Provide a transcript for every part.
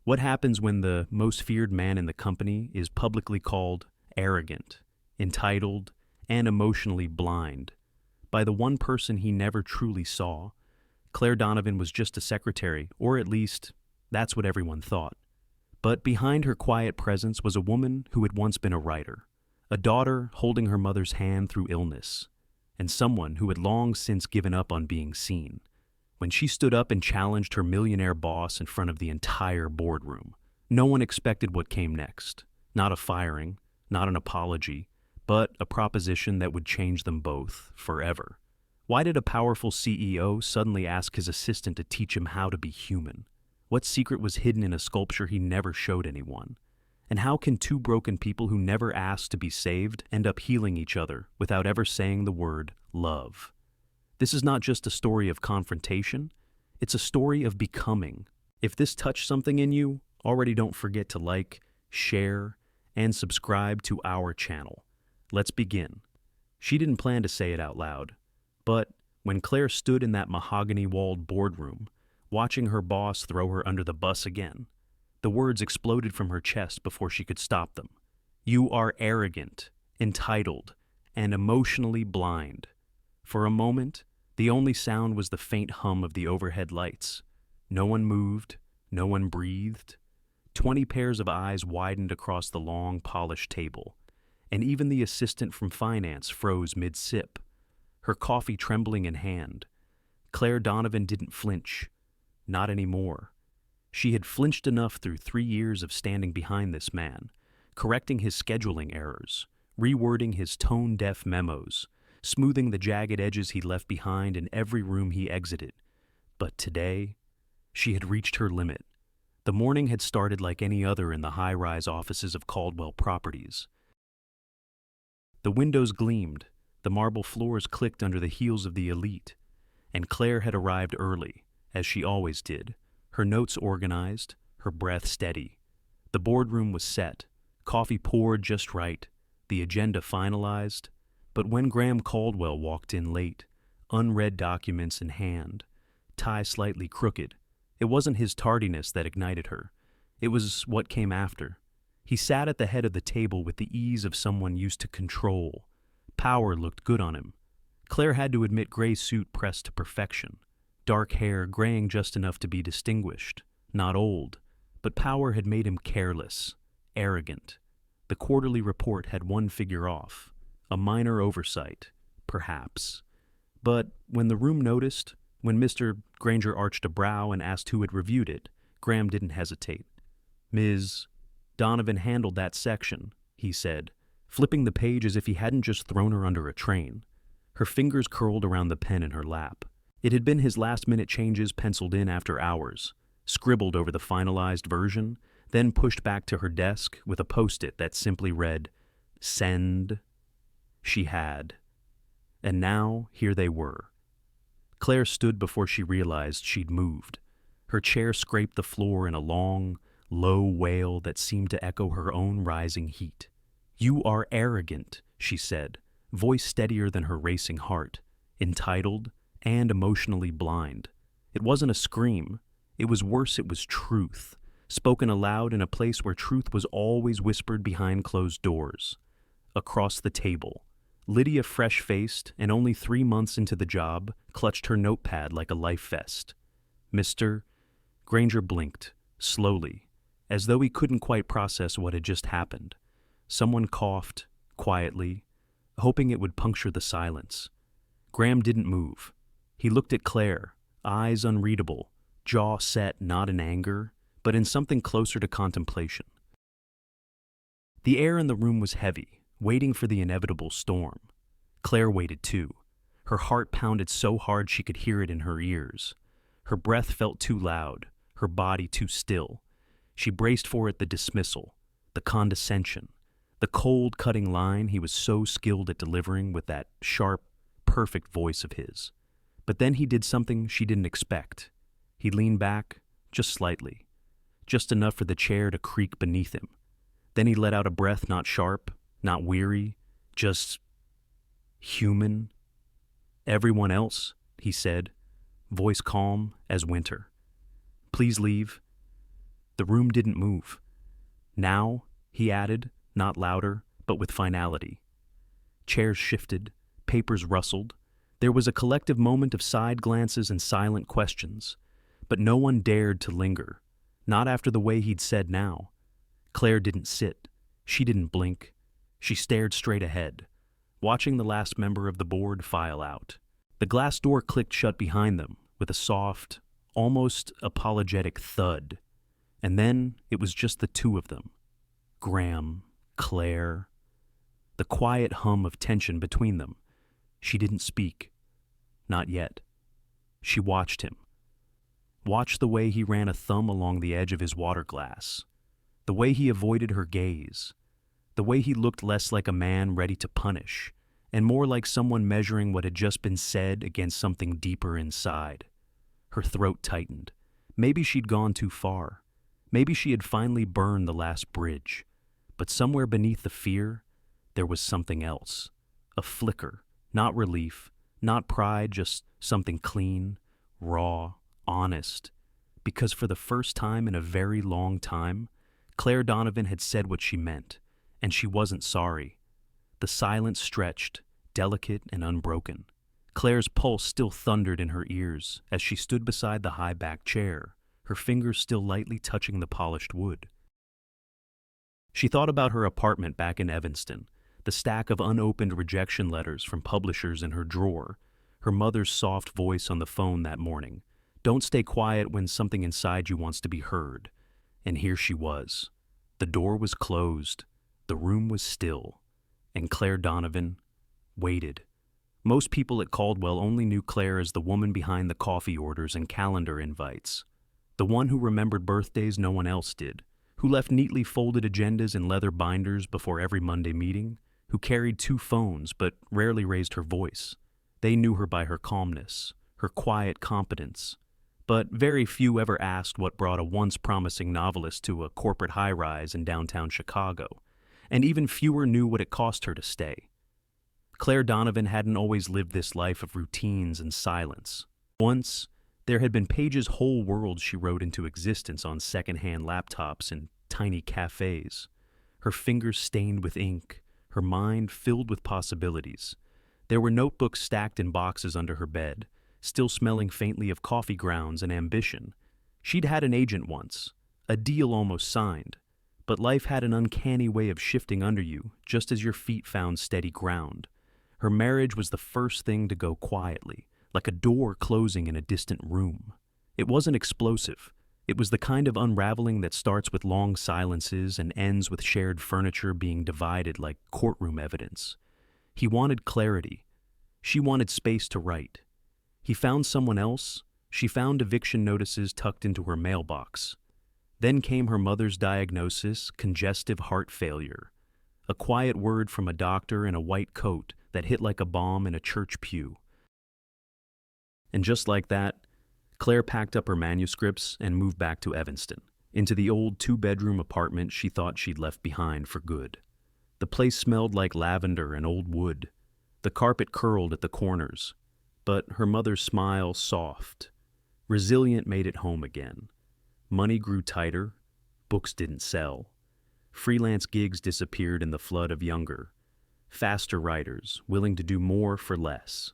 What happens when the most feared man in the company is publicly called arrogant, entitled, and emotionally blind by the one person he never truly saw? Claire Donovan was just a secretary, or at least that's what everyone thought. But behind her quiet presence was a woman who had once been a writer, a daughter holding her mother's hand through illness, and someone who had long since given up on being seen. When she stood up and challenged her millionaire boss in front of the entire boardroom, no one expected what came next. Not a firing, not an apology, but a proposition that would change them both forever. Why did a powerful CEO suddenly ask his assistant to teach him how to be human? What secret was hidden in a sculpture he never showed anyone? And how can two broken people who never asked to be saved end up healing each other without ever saying the word love? This is not just a story of confrontation, it's a story of becoming. If this touched something in you, already don't forget to like, share, and subscribe to our channel. Let's begin. She didn't plan to say it out loud, but when Claire stood in that mahogany-walled boardroom, watching her boss throw her under the bus again, the words exploded from her chest before she could stop them. You are arrogant, entitled, and emotionally blind. For a moment, the only sound was the faint hum of the overhead lights. No one moved, no one breathed. 20 pairs of eyes widened across the long, polished table, and even the assistant from finance froze mid-sip, her coffee trembling in hand. Claire Donovan didn't flinch. Not anymore. She had flinched enough through 3 years of standing behind this man, correcting his scheduling errors, rewording his tone-deaf memos, smoothing the jagged edges he left behind in every room he exited. But today, she had reached her limit. The morning had started like any other in the high-rise offices of Caldwell Properties. The windows gleamed, the marble floors clicked under the heels of the elite, and Claire had arrived early, as she always did, her notes organized, her breath steady. The boardroom was set, coffee poured just right, the agenda finalized. But when Graham Caldwell walked in late, unread documents in hand, tie slightly crooked, it wasn't his tardiness that ignited her. It was what came after. He sat at the head of the table with the ease of someone used to control. Power looked good on him. Claire had to admit gray suit pressed to perfection. Dark hair graying just enough to be distinguished. Not old, but power had made him careless, arrogant. The quarterly report had one figure off. A minor oversight, perhaps. But when the room noticed, when Mr. Granger arched a brow and asked who had reviewed it, Graham didn't hesitate. Ms. Donovan handled that section, he said, flipping the page as if he hadn't just thrown her under a train. Her fingers curled around the pen in her lap. It had been his last-minute changes penciled in after hours, scribbled over the finalized version, then pushed back to her desk with a post-it that simply read, "Send." She had. And now, here they were. Claire stood before she realized she'd moved. Her chair scraped the floor in a long, low wail that seemed to echo her own rising heat. You are arrogant, she said, voice steadier than her racing heart, entitled and emotionally blind. It wasn't a scream. It was worse, it was truth, spoken aloud in a place where truth was always whispered behind closed doors. Across the table, Lydia, fresh-faced and only 3 months into the job, clutched her notepad like a life vest. Mr. Granger blinked, slowly, as though he couldn't quite process what had just happened. Someone coughed, quietly, hoping it would puncture the silence. Graham didn't move. He looked at Claire, eyes unreadable, jaw set not in anger, but in something closer to contemplation. The air in the room was heavy, waiting for the inevitable storm. Claire waited too. Her heart pounded so hard she could hear it in her ears. Her breath felt too loud, her body too still. She braced for it, the dismissal, the condescension, the cold, cutting line he was so skilled at delivering with that sharp, perfect voice of his. But then he did something she didn't expect. He leaned back, just slightly, just enough for the chair to creak beneath him. Then he let out a breath not sharp, not weary, just human. Everyone else, he said, voice calm as winter. Please leave. The room didn't move. Now, he added, not louder, but with finality. Chairs shifted, papers rustled. There was a collective moment of side glances and silent questions, but no one dared to linger, not after the way he'd said now. Claire didn't sit. She didn't blink. She stared straight ahead, watching the last member of the board file out. The glass door clicked shut behind them with a soft, almost apologetic thud. And then it was just the two of them. Graham, Claire. The quiet hum of tension between them. She didn't speak. Not yet. She watched him. Watched the way he ran a thumb along the edge of his water glass. The way he avoided her gaze. The way he looked less like a man ready to punish, and more like someone measuring what had just been said against something deeper inside. Her throat tightened. Maybe she'd gone too far. Maybe she had finally burned the last bridge. But somewhere beneath the fear, there was something else. A flicker, not relief, not pride, just something clean, raw, honest. Because for the first time in a very long time, Claire Donovan had said what she meant, and she wasn't sorry. The silence stretched, delicate and unbroken. Claire's pulse still thundered in her ears as she stood beside the high-backed chair, her fingers still lightly touching the polished wood. She thought about her apartment back in Evanston, the stack of unopened rejection letters from publishers in her drawer, her mother's soft voice on the phone that morning. Don't stay quiet when something inside you wants to be heard. And here she was. The door was closed. The room was still. And Claire Donovan waited. Most people at Caldwell only knew Claire as the woman behind the coffee orders and calendar invites. The one who remembered birthdays no one else did, who left neatly folded agendas in leather binders before every Monday meeting, who carried 2 phones but rarely raised her voice. They knew her by her calmness, her quiet competence. But very few ever asked what brought a once promising novelist to a corporate high-rise in downtown Chicago, and even fewer knew what it cost her to stay. Claire Donovan hadn't always lived this life of routines and silence. Once, there had been pages whole worlds she wrote into existence on second-hand laptops in tiny cafes, her fingers stained with ink, her mind filled with possibilities. There were notebooks stacked in boxes under her bed, still smelling faintly of coffee grounds and ambition. She'd had an agent once, a deal almost signed, but life had an uncanny way of shifting under you just as your feet found steady ground. Her marriage was the first thing to go quietly, like a door closing in a distant room. It wasn't explosive. It was the kind of unraveling that starts with long silences and ends with shared furniture being divided like courtroom evidence. He wanted clarity. She wanted space to write. He found someone else. She found eviction notices tucked into her mailbox. Then came her mother's diagnosis, congestive heart failure. A quiet word from a doctor in a white coat that hit like a bomb in a church pew. And just like that, Claire packed up her manuscripts and moved back to Evanston, into the old 2-bedroom apartment she thought she'd left behind for good. The place smelled like lavender and old wood. The carpet curled at the corners, but her mother's smile soft. Resilient made it home again. Money grew tighter. Books didn't sell. Freelance gigs disappeared in the flood of younger, faster writers, willing to do more for less.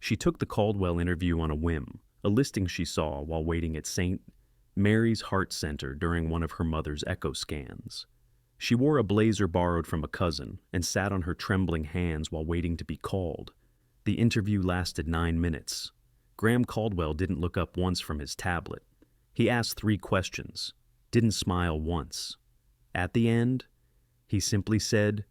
She took the Caldwell interview on a whim, a listing she saw while waiting at St. Mary's Heart Center during one of her mother's echo scans. She wore a blazer borrowed from a cousin and sat on her trembling hands while waiting to be called. The interview lasted 9 minutes. Graham Caldwell didn't look up once from his tablet. He asked 3 questions, didn't smile once. At the end, he simply said,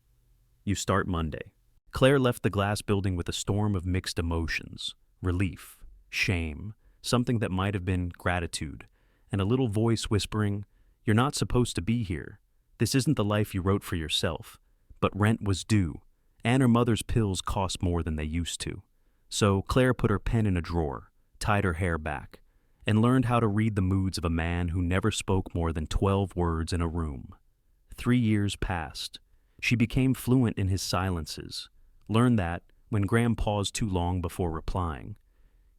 "You start Monday." Claire left the glass building with a storm of mixed emotions, relief, shame, something that might have been gratitude, and a little voice whispering, "You're not supposed to be here. This isn't the life you wrote for yourself." But rent was due, and her mother's pills cost more than they used to. So Claire put her pen in a drawer, tied her hair back, and learned how to read the moods of a man who never spoke more than 12 words in a room. 3 years passed. She became fluent in his silences, learned that, when Graham paused too long before replying,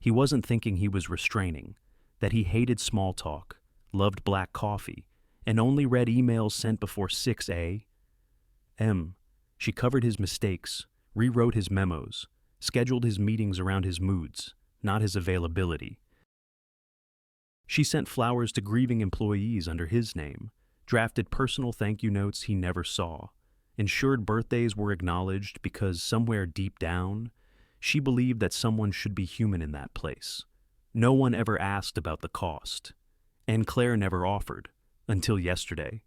he wasn't thinking he was restraining, that he hated small talk, loved black coffee, and only read emails sent before 6 a.m. She covered his mistakes, rewrote his memos, scheduled his meetings around his moods, not his availability. She sent flowers to grieving employees under his name, drafted personal thank you notes he never saw, ensured birthdays were acknowledged because somewhere deep down, she believed that someone should be human in that place. No one ever asked about the cost, and Claire never offered, until yesterday,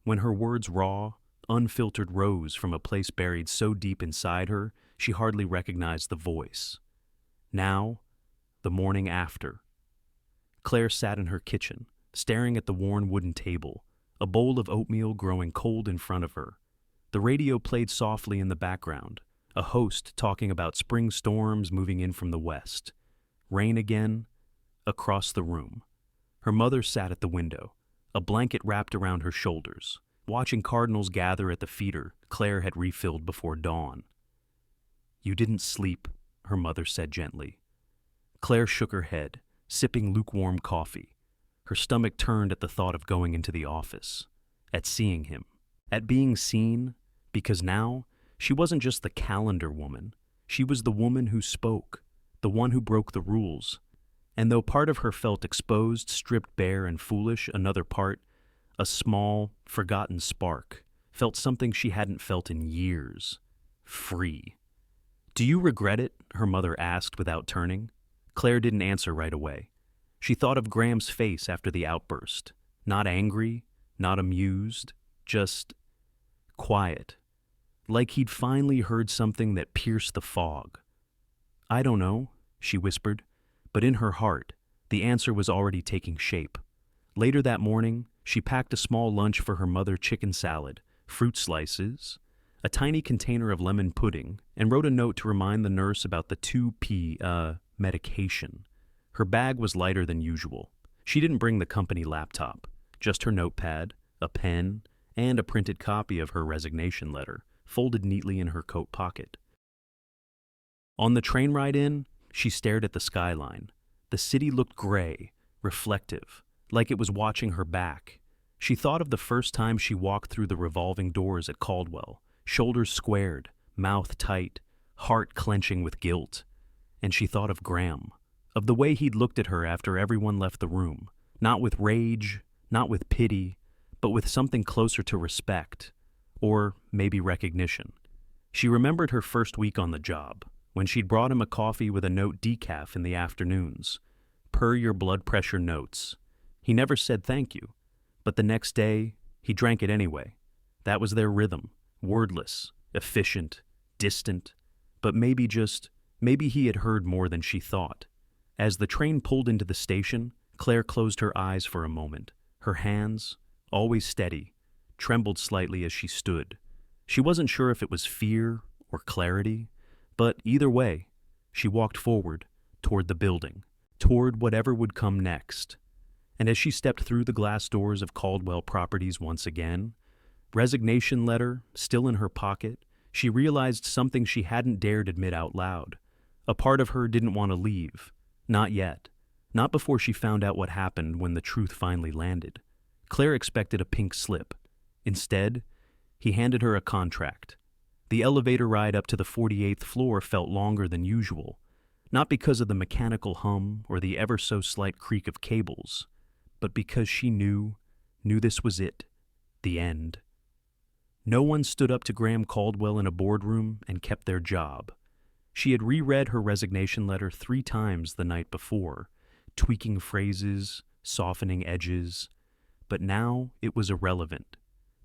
when her words raw, unfiltered rose from a place buried so deep inside her she hardly recognized the voice. Now, the morning after, Claire sat in her kitchen, staring at the worn wooden table, a bowl of oatmeal growing cold in front of her. The radio played softly in the background, a host talking about spring storms moving in from the west. Rain again, across the room. Her mother sat at the window, a blanket wrapped around her shoulders, watching cardinals gather at the feeder Claire had refilled before dawn. "You didn't sleep," her mother said gently. Claire shook her head, sipping lukewarm coffee. Her stomach turned at the thought of going into the office, at seeing him, at being seen, because now she wasn't just the calendar woman. She was the woman who spoke, the one who broke the rules. And though part of her felt exposed, stripped bare, and foolish, another part, a small, forgotten spark, felt something she hadn't felt in years. Free. "Do you regret it?" her mother asked without turning. Claire didn't answer right away. She thought of Graham's face after the outburst. Not angry, not amused, just quiet. Like he'd finally heard something that pierced the fog. "I don't know," she whispered, but in her heart, the answer was already taking shape. Later that morning, she packed a small lunch for her mother: chicken salad, fruit slices, a tiny container of lemon pudding, and wrote a note to remind the nurse about the 2P, medication. Her bag was lighter than usual. She didn't bring the company laptop, just her notepad, a pen, and a printed copy of her resignation letter, folded neatly in her coat pocket. On the train ride in, she stared at the skyline. The city looked gray, reflective, like it was watching her back. She thought of the first time she walked through the revolving doors at Caldwell, shoulders squared, mouth tight, heart clenching with guilt. And she thought of Graham, of the way he'd looked at her after everyone left the room, not with rage, not with pity, but with something closer to respect, or maybe recognition. She remembered her first week on the job, when she'd brought him a coffee with a note decaf in the afternoons. "Per your blood pressure notes." He never said thank you, but the next day, he drank it anyway. That was their rhythm, wordless, efficient, distant, but maybe he had heard more than she thought. As the train pulled into the station, Claire closed her eyes for a moment. Her hands, always steady, trembled slightly as she stood. She wasn't sure if it was fear or clarity, but either way, she walked forward, toward the building, toward whatever would come next. And as she stepped through the glass doors of Caldwell Properties once again, resignation letter still in her pocket, she realized something she hadn't dared admit out loud. A part of her didn't want to leave. Not yet. Not before she found out what happened when the truth finally landed. Claire expected a pink slip. Instead, he handed her a contract. The elevator ride up to the 48th floor felt longer than usual, not because of the mechanical hum or the ever-so-slight creak of cables, but because she knew this was it, the end. No one stood up to Graham Caldwell in a boardroom and kept their job. She had reread her resignation letter 3 times the night before, tweaking phrases, softening edges, but now it was irrelevant.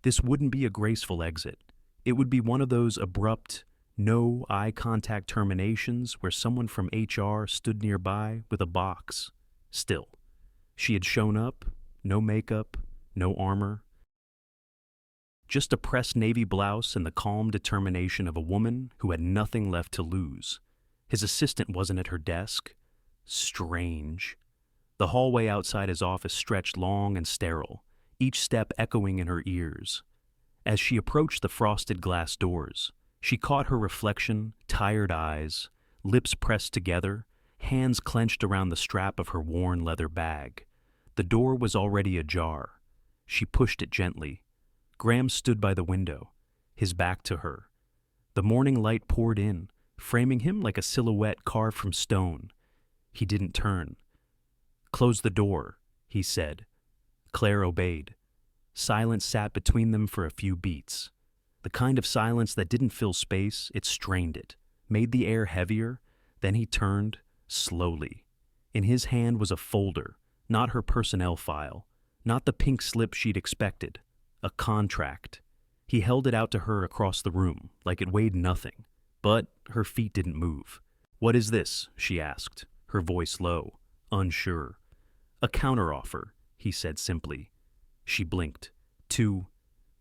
This wouldn't be a graceful exit. It would be one of those abrupt, no eye contact terminations where someone from HR stood nearby with a box. Still, she had shown up, no makeup, no armor. Just a pressed navy blouse and the calm determination of a woman who had nothing left to lose. His assistant wasn't at her desk. Strange. The hallway outside his office stretched long and sterile, each step echoing in her ears. As she approached the frosted glass doors, she caught her reflection, tired eyes, lips pressed together, hands clenched around the strap of her worn leather bag. The door was already ajar. She pushed it gently. Graham stood by the window, his back to her. The morning light poured in, framing him like a silhouette carved from stone. He didn't turn. "Close the door," he said. Clare obeyed. Silence sat between them for a few beats. The kind of silence that didn't fill space, it strained it, made the air heavier. Then he turned, slowly. In his hand was a folder, not her personnel file, not the pink slip she'd expected, a contract. He held it out to her across the room, like it weighed nothing, but her feet didn't move. "What is this?" she asked, her voice low, unsure. "A counteroffer," he said simply. She blinked. "To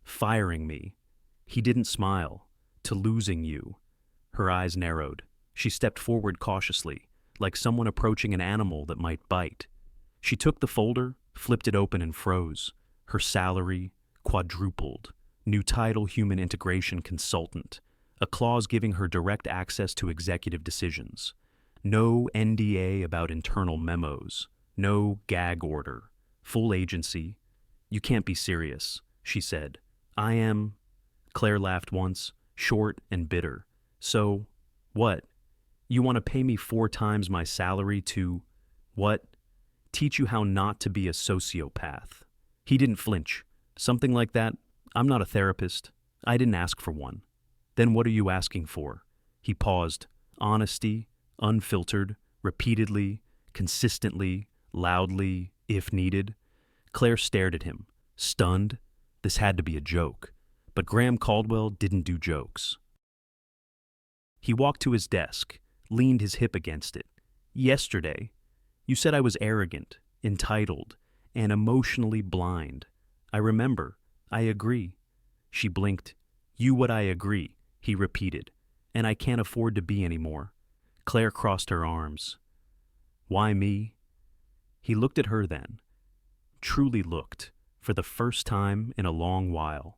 firing me." He didn't smile. "To losing you." Her eyes narrowed. She stepped forward cautiously, like someone approaching an animal that might bite. She took the folder, flipped it open and froze. Her salary quadrupled. New title, human integration consultant. A clause giving her direct access to executive decisions. No NDA about internal memos. No gag order. Full agency. "You can't be serious," she said. "I am." Claire laughed once, short and bitter. "So, what? You want to pay me 4 times my salary to, what? Teach you how not to be a sociopath." He didn't flinch. "Something like that. I'm not a therapist. I didn't ask for one." "Then what are you asking for?" He paused. Honesty, unfiltered, repeatedly, consistently, loudly, if needed. Claire stared at him, stunned. This had to be a joke. But Graham Caldwell didn't do jokes. He walked to his desk, leaned his hip against it. "Yesterday, you said I was arrogant, entitled, and emotionally blind. I remember. I agree." She blinked. "You what I agree," he repeated. "And I can't afford to be anymore." Claire crossed her arms. "Why me?" He looked at her then. Truly looked, for the first time in a long while.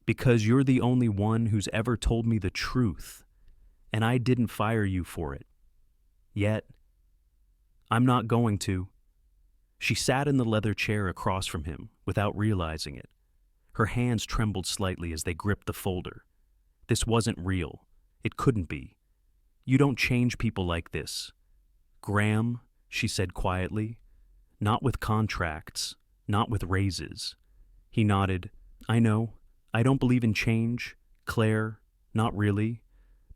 "Because you're the only one who's ever told me the truth, and I didn't fire you for it. Yet. I'm not going to." She sat in the leather chair across from him without realizing it. Her hands trembled slightly as they gripped the folder. This wasn't real. It couldn't be. "You don't change people like this." "Graham," she said quietly. "Not with contracts, not with raises." He nodded. "I know. I don't believe in change. Claire, not really."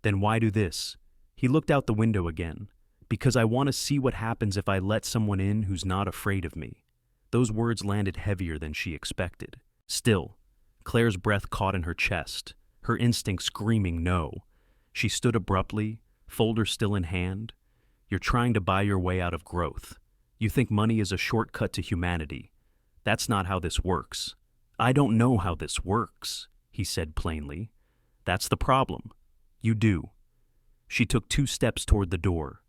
"Then why do this?" He looked out the window again. "Because I want to see what happens if I let someone in who's not afraid of me." Those words landed heavier than she expected. Still, Claire's breath caught in her chest, her instinct screaming no. She stood abruptly, folder still in hand. "You're trying to buy your way out of growth. You think money is a shortcut to humanity. That's not how this works." "I don't know how this works," he said plainly. "That's the problem. You do." She took 2 steps toward the door.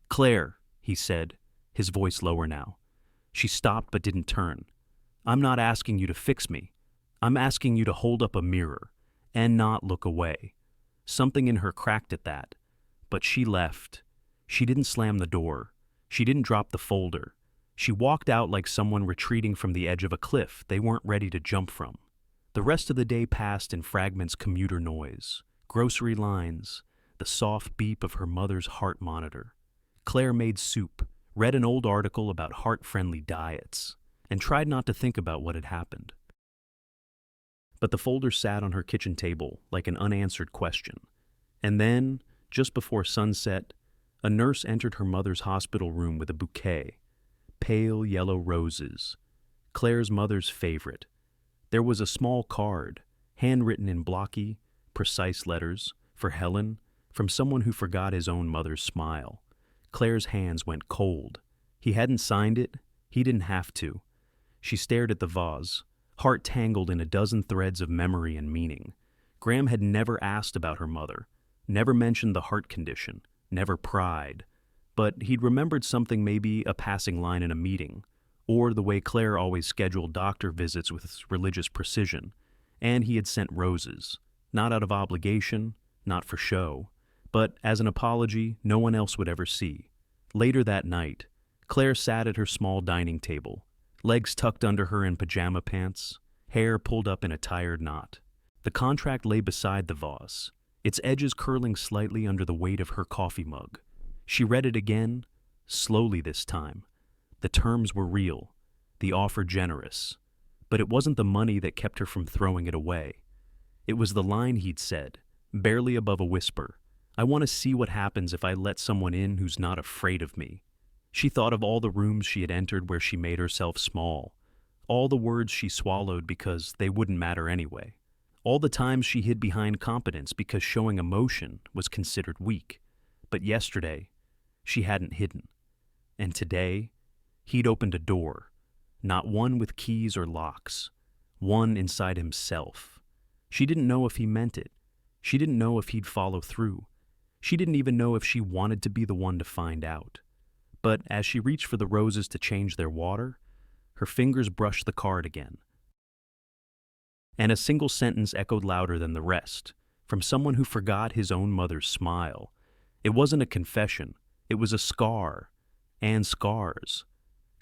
"Claire," he said, his voice lower now. She stopped but didn't turn. "I'm not asking you to fix me. I'm asking you to hold up a mirror and not look away." Something in her cracked at that. But she left. She didn't slam the door. She didn't drop the folder. She walked out like someone retreating from the edge of a cliff they weren't ready to jump from. The rest of the day passed in fragments: commuter noise, grocery lines, the soft beep of her mother's heart monitor. Claire made soup, read an old article about heart-friendly diets, and tried not to think about what had happened. But the folder sat on her kitchen table like an unanswered question. And then, just before sunset, a nurse entered her mother's hospital room with a bouquet. Pale yellow roses. Claire's mother's favorite. There was a small card, handwritten in blocky, precise letters, for Helen, from someone who forgot his own mother's smile. Claire's hands went cold. He hadn't signed it. He didn't have to. She stared at the vase, heart tangled in a dozen threads of memory and meaning. Graham had never asked about her mother, never mentioned the heart condition, never pried. But he'd remembered something, maybe a passing line in a meeting, or the way Clare always scheduled doctor visits with religious precision. And he had sent roses, not out of obligation, not for show, but as an apology no one else would ever see. Later that night, Claire sat at her small dining table, legs tucked under her in pajama pants, hair pulled up in a tired knot. The contract lay beside the vase, its edges curling slightly under the weight of her coffee mug. She read it again, slowly this time. The terms were real, the offer generous, but it wasn't the money that kept her from throwing it away. It was the line he'd said, barely above a whisper. I want to see what happens if I let someone in who's not afraid of me. She thought of all the rooms she had entered where she made herself small, all the words she swallowed because they wouldn't matter anyway, all the times she hid behind competence because showing emotion was considered weak. But yesterday, she hadn't hidden. And today, he'd opened a door, not one with keys or locks, one inside himself. She didn't know if he meant it. She didn't know if he'd follow through. She didn't even know if she wanted to be the one to find out. But as she reached for the roses to change their water, her fingers brushed the card again. And a single sentence echoed louder than the rest, from someone who forgot his own mother's smile. It wasn't a confession. It was a scar. And scars,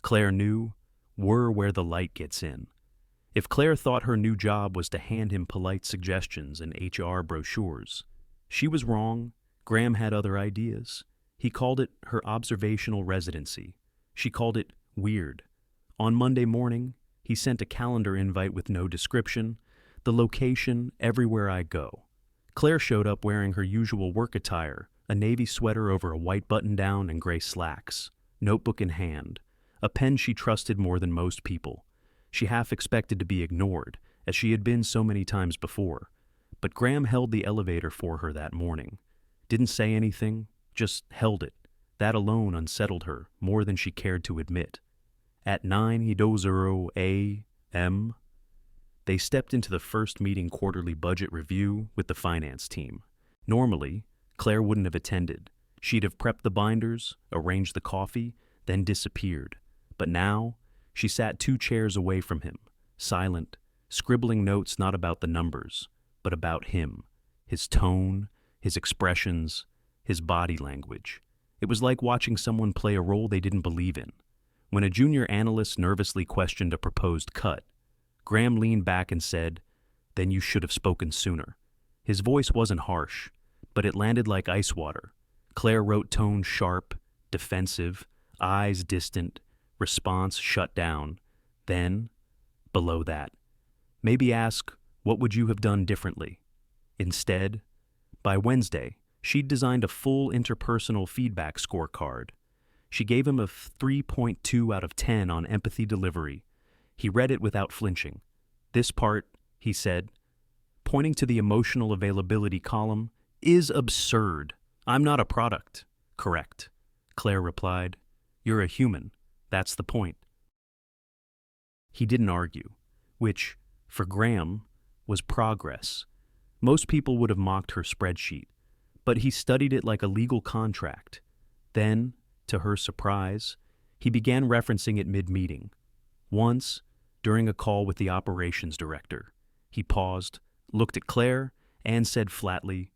Clare knew, were where the light gets in. If Clare thought her new job was to hand him polite suggestions and HR brochures, she was wrong. Graham had other ideas. He called it her observational residency. She called it weird. On Monday morning, he sent a calendar invite with no description, the location, everywhere I go. Clare showed up wearing her usual work attire, a navy sweater over a white button-down and gray slacks, notebook in hand, a pen she trusted more than most people. She half expected to be ignored, as she had been so many times before. But Graham held the elevator for her that morning. Didn't say anything, just held it. That alone unsettled her more than she cared to admit. At 9:00 a.m., they stepped into the first meeting quarterly budget review with the finance team. Normally, Clare wouldn't have attended. She'd have prepped the binders, arranged the coffee, then disappeared. But now, she sat 2 chairs away from him, silent, scribbling notes not about the numbers, but about him, his tone, his expressions, his body language. It was like watching someone play a role they didn't believe in. When a junior analyst nervously questioned a proposed cut, Graham leaned back and said, "Then you should have spoken sooner." His voice wasn't harsh, but it landed like ice water. Clare wrote tone sharp, defensive, eyes distant, response shut down. Then, below that, maybe ask, what would you have done differently? Instead, by Wednesday, she'd designed a full interpersonal feedback scorecard. She gave him a 3.2 out of 10 on empathy delivery. He read it without flinching. This part, he said, pointing to the emotional availability column, is absurd. I'm not a product. Correct, Clare replied. You're a human. That's the point. He didn't argue, which, for Graham, was progress. Most people would have mocked her spreadsheet, but he studied it like a legal contract. Then, to her surprise, he began referencing it mid-meeting. Once, during a call with the operations director, he paused, looked at Clare, and said flatly,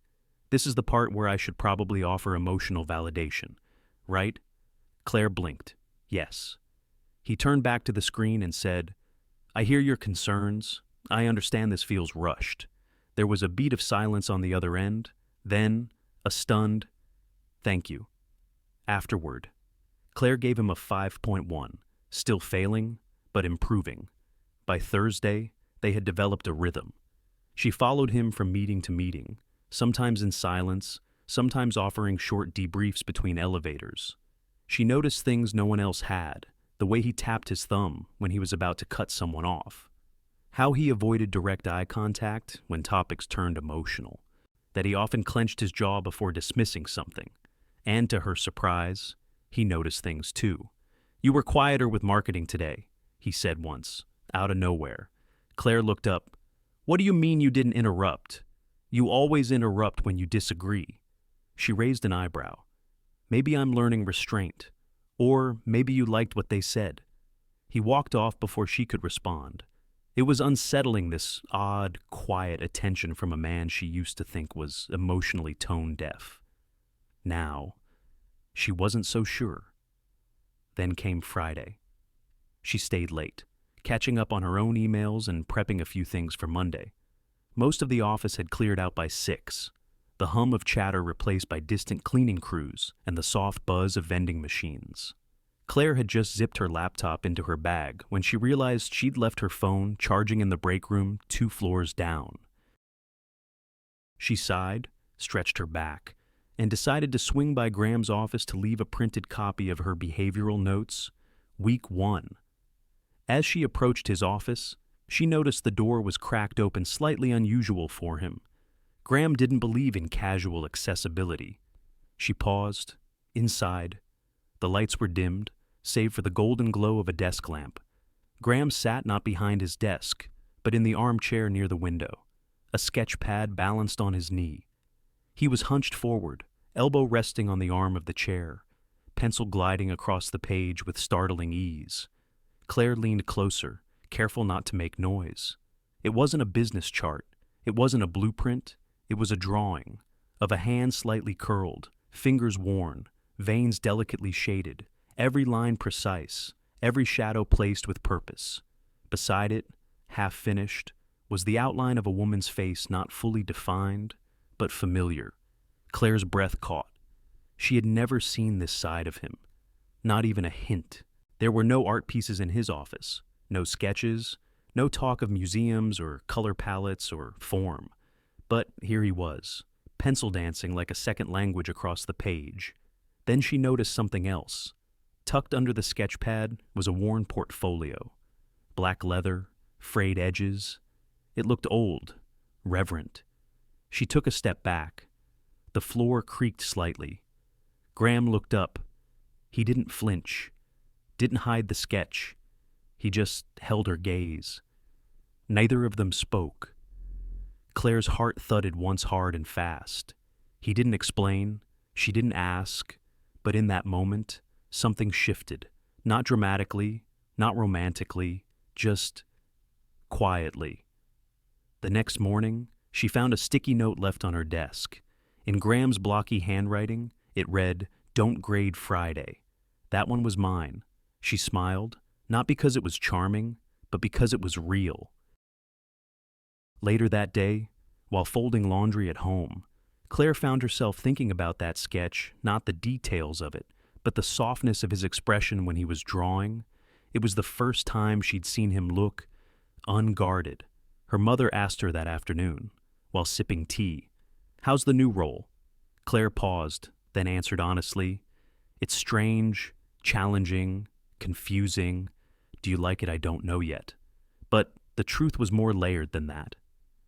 "This is the part where I should probably offer emotional validation, right?" Clare blinked. Yes. He turned back to the screen and said, "I hear your concerns. I understand this feels rushed." There was a beat of silence on the other end, then a stunned, "Thank you." Afterward, Clare gave him a 5.1, still failing, but improving. By Thursday, they had developed a rhythm. She followed him from meeting to meeting, sometimes in silence, sometimes offering short debriefs between elevators. She noticed things no one else had, the way he tapped his thumb when he was about to cut someone off, how he avoided direct eye contact when topics turned emotional, that he often clenched his jaw before dismissing something. And to her surprise, he noticed things too. "You were quieter with marketing today," he said once, out of nowhere. Clare looked up. "What do you mean you didn't interrupt? You always interrupt when you disagree." She raised an eyebrow. "Maybe I'm learning restraint. Or maybe you liked what they said." He walked off before she could respond. It was unsettling, this odd, quiet attention from a man she used to think was emotionally tone-deaf. Now, she wasn't so sure. Then came Friday. She stayed late, catching up on her own emails and prepping a few things for Monday. Most of the office had cleared out by 6, the hum of chatter replaced by distant cleaning crews and the soft buzz of vending machines. Claire had just zipped her laptop into her bag when she realized she'd left her phone charging in the break room 2 floors down. She sighed, stretched her back, and decided to swing by Graham's office to leave a printed copy of her behavioral notes, Week 1. As she approached his office, she noticed the door was cracked open slightly unusual for him. Graham didn't believe in casual accessibility. She paused. Inside, the lights were dimmed, save for the golden glow of a desk lamp. Graham sat not behind his desk, but in the armchair near the window, a sketch pad balanced on his knee. He was hunched forward, elbow resting on the arm of the chair, pencil gliding across the page with startling ease. Claire leaned closer, careful not to make noise. It wasn't a business chart. It wasn't a blueprint. It was a drawing of a hand slightly curled, fingers worn, veins delicately shaded, every line precise, every shadow placed with purpose. Beside it, half finished, was the outline of a woman's face not fully defined, but familiar. Claire's breath caught. She had never seen this side of him, not even a hint. There were no art pieces in his office, no sketches, no talk of museums or color palettes or form. But here he was, pencil dancing like a second language across the page. Then she noticed something else. Tucked under the sketch pad was a worn portfolio. Black leather, frayed edges. It looked old, reverent. She took a step back. The floor creaked slightly. Graham looked up. He didn't flinch, didn't hide the sketch. He just held her gaze. Neither of them spoke. Claire's heart thudded once hard and fast. He didn't explain, she didn't ask, but in that moment, something shifted. Not dramatically, not romantically, just quietly. The next morning, she found a sticky note left on her desk. In Graham's blocky handwriting, it read, "Don't grade Friday." That one was mine. She smiled, not because it was charming, but because it was real. Later that day, while folding laundry at home, Claire found herself thinking about that sketch, not the details of it, but the softness of his expression when he was drawing. It was the first time she'd seen him look unguarded. Her mother asked her that afternoon, while sipping tea, "How's the new role?" Claire paused, then answered honestly, "It's strange, challenging, confusing. Do you like it? I don't know yet." But the truth was more layered than that.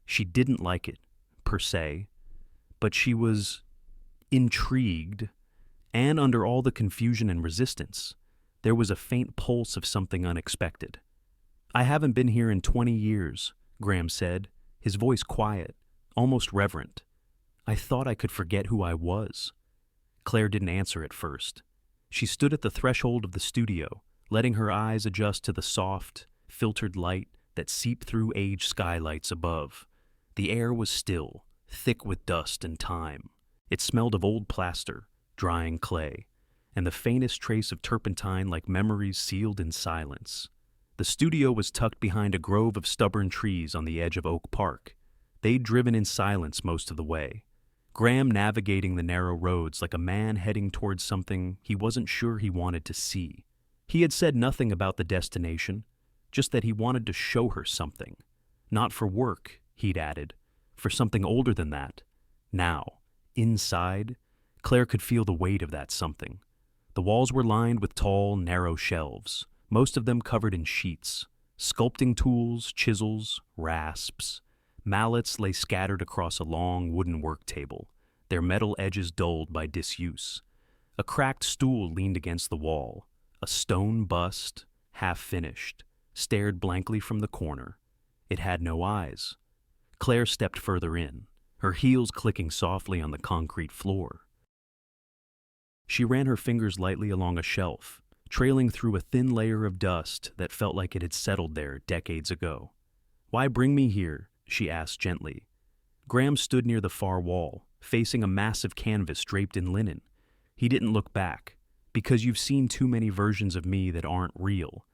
She didn't like it, per se, but she was intrigued, and under all the confusion and resistance, there was a faint pulse of something unexpected. "I haven't been here in 20 years, Graham said, his voice quiet, almost reverent. "I thought I could forget who I was." Claire didn't answer at first. She stood at the threshold of the studio, letting her eyes adjust to the soft, filtered light that seeped through aged skylights above. The air was still, thick with dust and time. It smelled of old plaster, drying clay, and the faintest trace of turpentine like memories sealed in silence. The studio was tucked behind a grove of stubborn trees on the edge of Oak Park. They'd driven in silence most of the way, Graham navigating the narrow roads like a man heading towards something he wasn't sure he wanted to see. He had said nothing about the destination, just that he wanted to show her something. Not for work, he'd added, for something older than that. Now, inside, Claire could feel the weight of that something. The walls were lined with tall, narrow shelves, most of them covered in sheets. Sculpting tools, chisels, rasps. Mallets lay scattered across a long wooden work table, their metal edges dulled by disuse. A cracked stool leaned against the wall. A stone bust, half finished, stared blankly from the corner. It had no eyes. Claire stepped further in, her heels clicking softly on the concrete floor. She ran her fingers lightly along a shelf, trailing through a thin layer of dust that felt like it had settled there decades ago. "Why bring me here?" she asked gently. Graham stood near the far wall, facing a massive canvas draped in linen. He didn't look back, because you've seen too many versions of me that aren't real.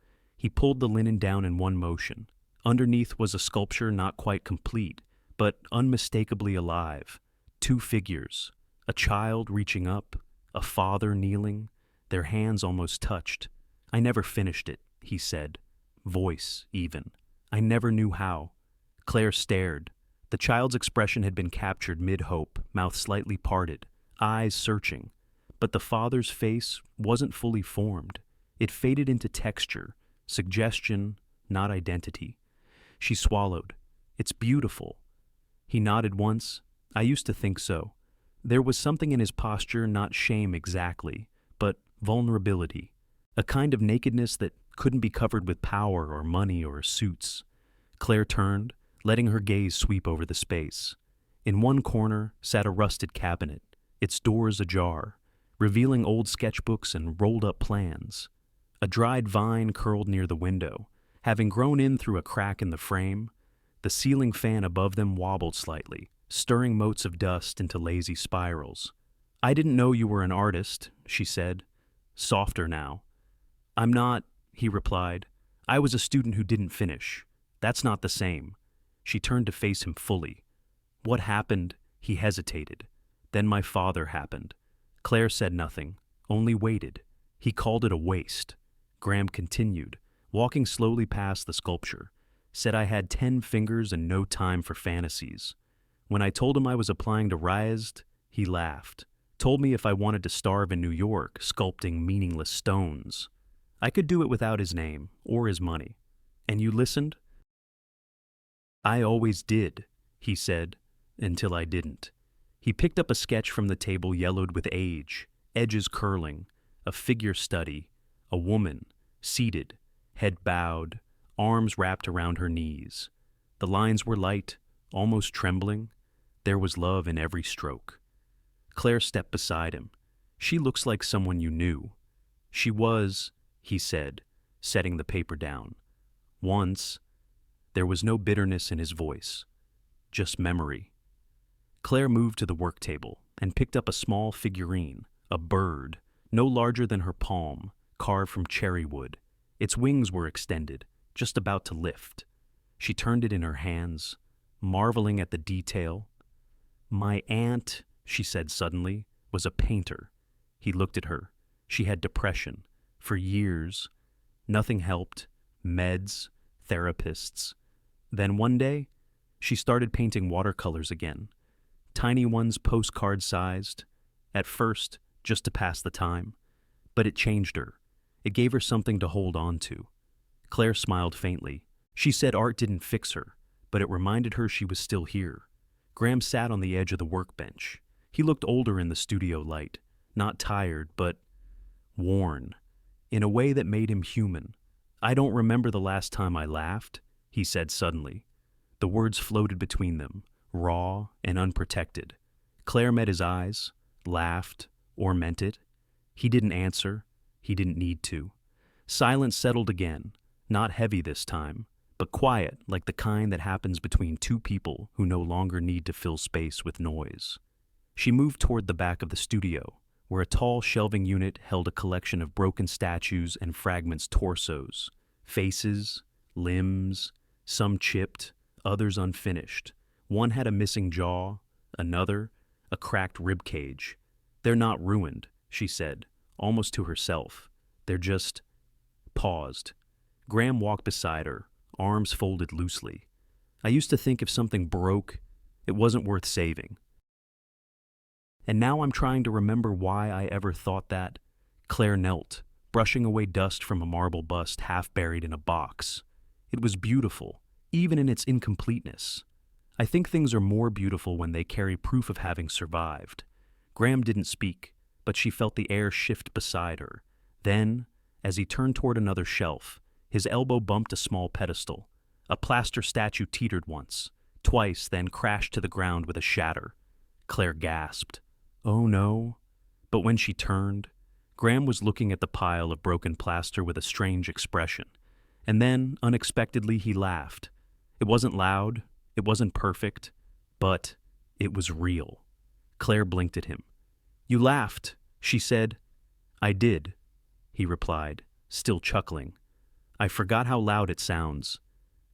He pulled the linen down in one motion. Underneath was a sculpture not quite complete, but unmistakably alive. Two figures, a child reaching up, a father kneeling, their hands almost touched. "I never finished it," he said. Voice, even. "I never knew how." Claire stared. The child's expression had been captured mid-hope, mouth slightly parted, eyes searching. But the father's face wasn't fully formed. It faded into texture, suggestion, not identity. She swallowed. "It's beautiful." He nodded once. "I used to think so." There was something in his posture, not shame exactly, but vulnerability. A kind of nakedness that couldn't be covered with power or money or suits. Claire turned, letting her gaze sweep over the space. In one corner sat a rusted cabinet, its doors ajar, revealing old sketchbooks and rolled-up plans. A dried vine curled near the window, having grown in through a crack in the frame. The ceiling fan above them wobbled slightly, stirring motes of dust into lazy spirals. "I didn't know you were an artist," she said, softer now. "I'm not," he replied. "I was a student who didn't finish. That's not the same." She turned to face him fully. "What happened?" He hesitated. "Then my father happened." Claire said nothing, only waited. He called it a waste. Graham continued, walking slowly past the sculpture. "Said I had 10 fingers and no time for fantasies. When I told him I was applying to RISD, he laughed. Told me if I wanted to starve in New York, sculpting meaningless stones. I could do it without his name, or his money. And you listened?" "I always did," he said, "until I didn't." He picked up a sketch from the table yellowed with age, edges curling, a figure study, a woman, seated, head bowed, arms wrapped around her knees. The lines were light, almost trembling. There was love in every stroke. Claire stepped beside him. "She looks like someone you knew." "She was," he said, setting the paper down. "Once." There was no bitterness in his voice, just memory. Claire moved to the work table and picked up a small figurine, a bird, no larger than her palm, carved from cherry wood. Its wings were extended, just about to lift. She turned it in her hands, marveling at the detail. "My aunt," she said suddenly, "was a painter." He looked at her. She had depression. For years. Nothing helped. Meds, therapists. Then one day, she started painting watercolors again. Tiny ones postcard-sized. At first, just to pass the time. But it changed her. It gave her something to hold on to. Claire smiled faintly. She said art didn't fix her, but it reminded her she was still here. Graham sat on the edge of the workbench. He looked older in the studio light, not tired, but worn, in a way that made him human. "I don't remember the last time I laughed," he said suddenly. The words floated between them, raw and unprotected. Claire met his eyes, laughed, or meant it. He didn't answer. He didn't need to. Silence settled again, not heavy this time, but quiet, like the kind that happens between two people who no longer need to fill space with noise. She moved toward the back of the studio, where a tall shelving unit held a collection of broken statues and fragments torsos, faces, limbs, some chipped, others unfinished. One had a missing jaw, another, a cracked rib cage. "They're not ruined," she said, almost to herself. "They're just..." Paused. Graham walked beside her, arms folded loosely. "I used to think if something broke, it wasn't worth saving. And now I'm trying to remember why I ever thought that." Claire knelt, brushing away dust from a marble bust half buried in a box. It was beautiful, even in its incompleteness. I think things are more beautiful when they carry proof of having survived. Graham didn't speak, but she felt the air shift beside her. Then, as he turned toward another shelf, his elbow bumped a small pedestal. A plaster statue teetered once, twice, then crashed to the ground with a shatter. Claire gasped. "Oh no." But when she turned, Graham was looking at the pile of broken plaster with a strange expression. And then, unexpectedly, he laughed. It wasn't loud, it wasn't perfect, but it was real. Claire blinked at him. "You laughed," she said. "I did," he replied, still chuckling. I forgot how loud it sounds.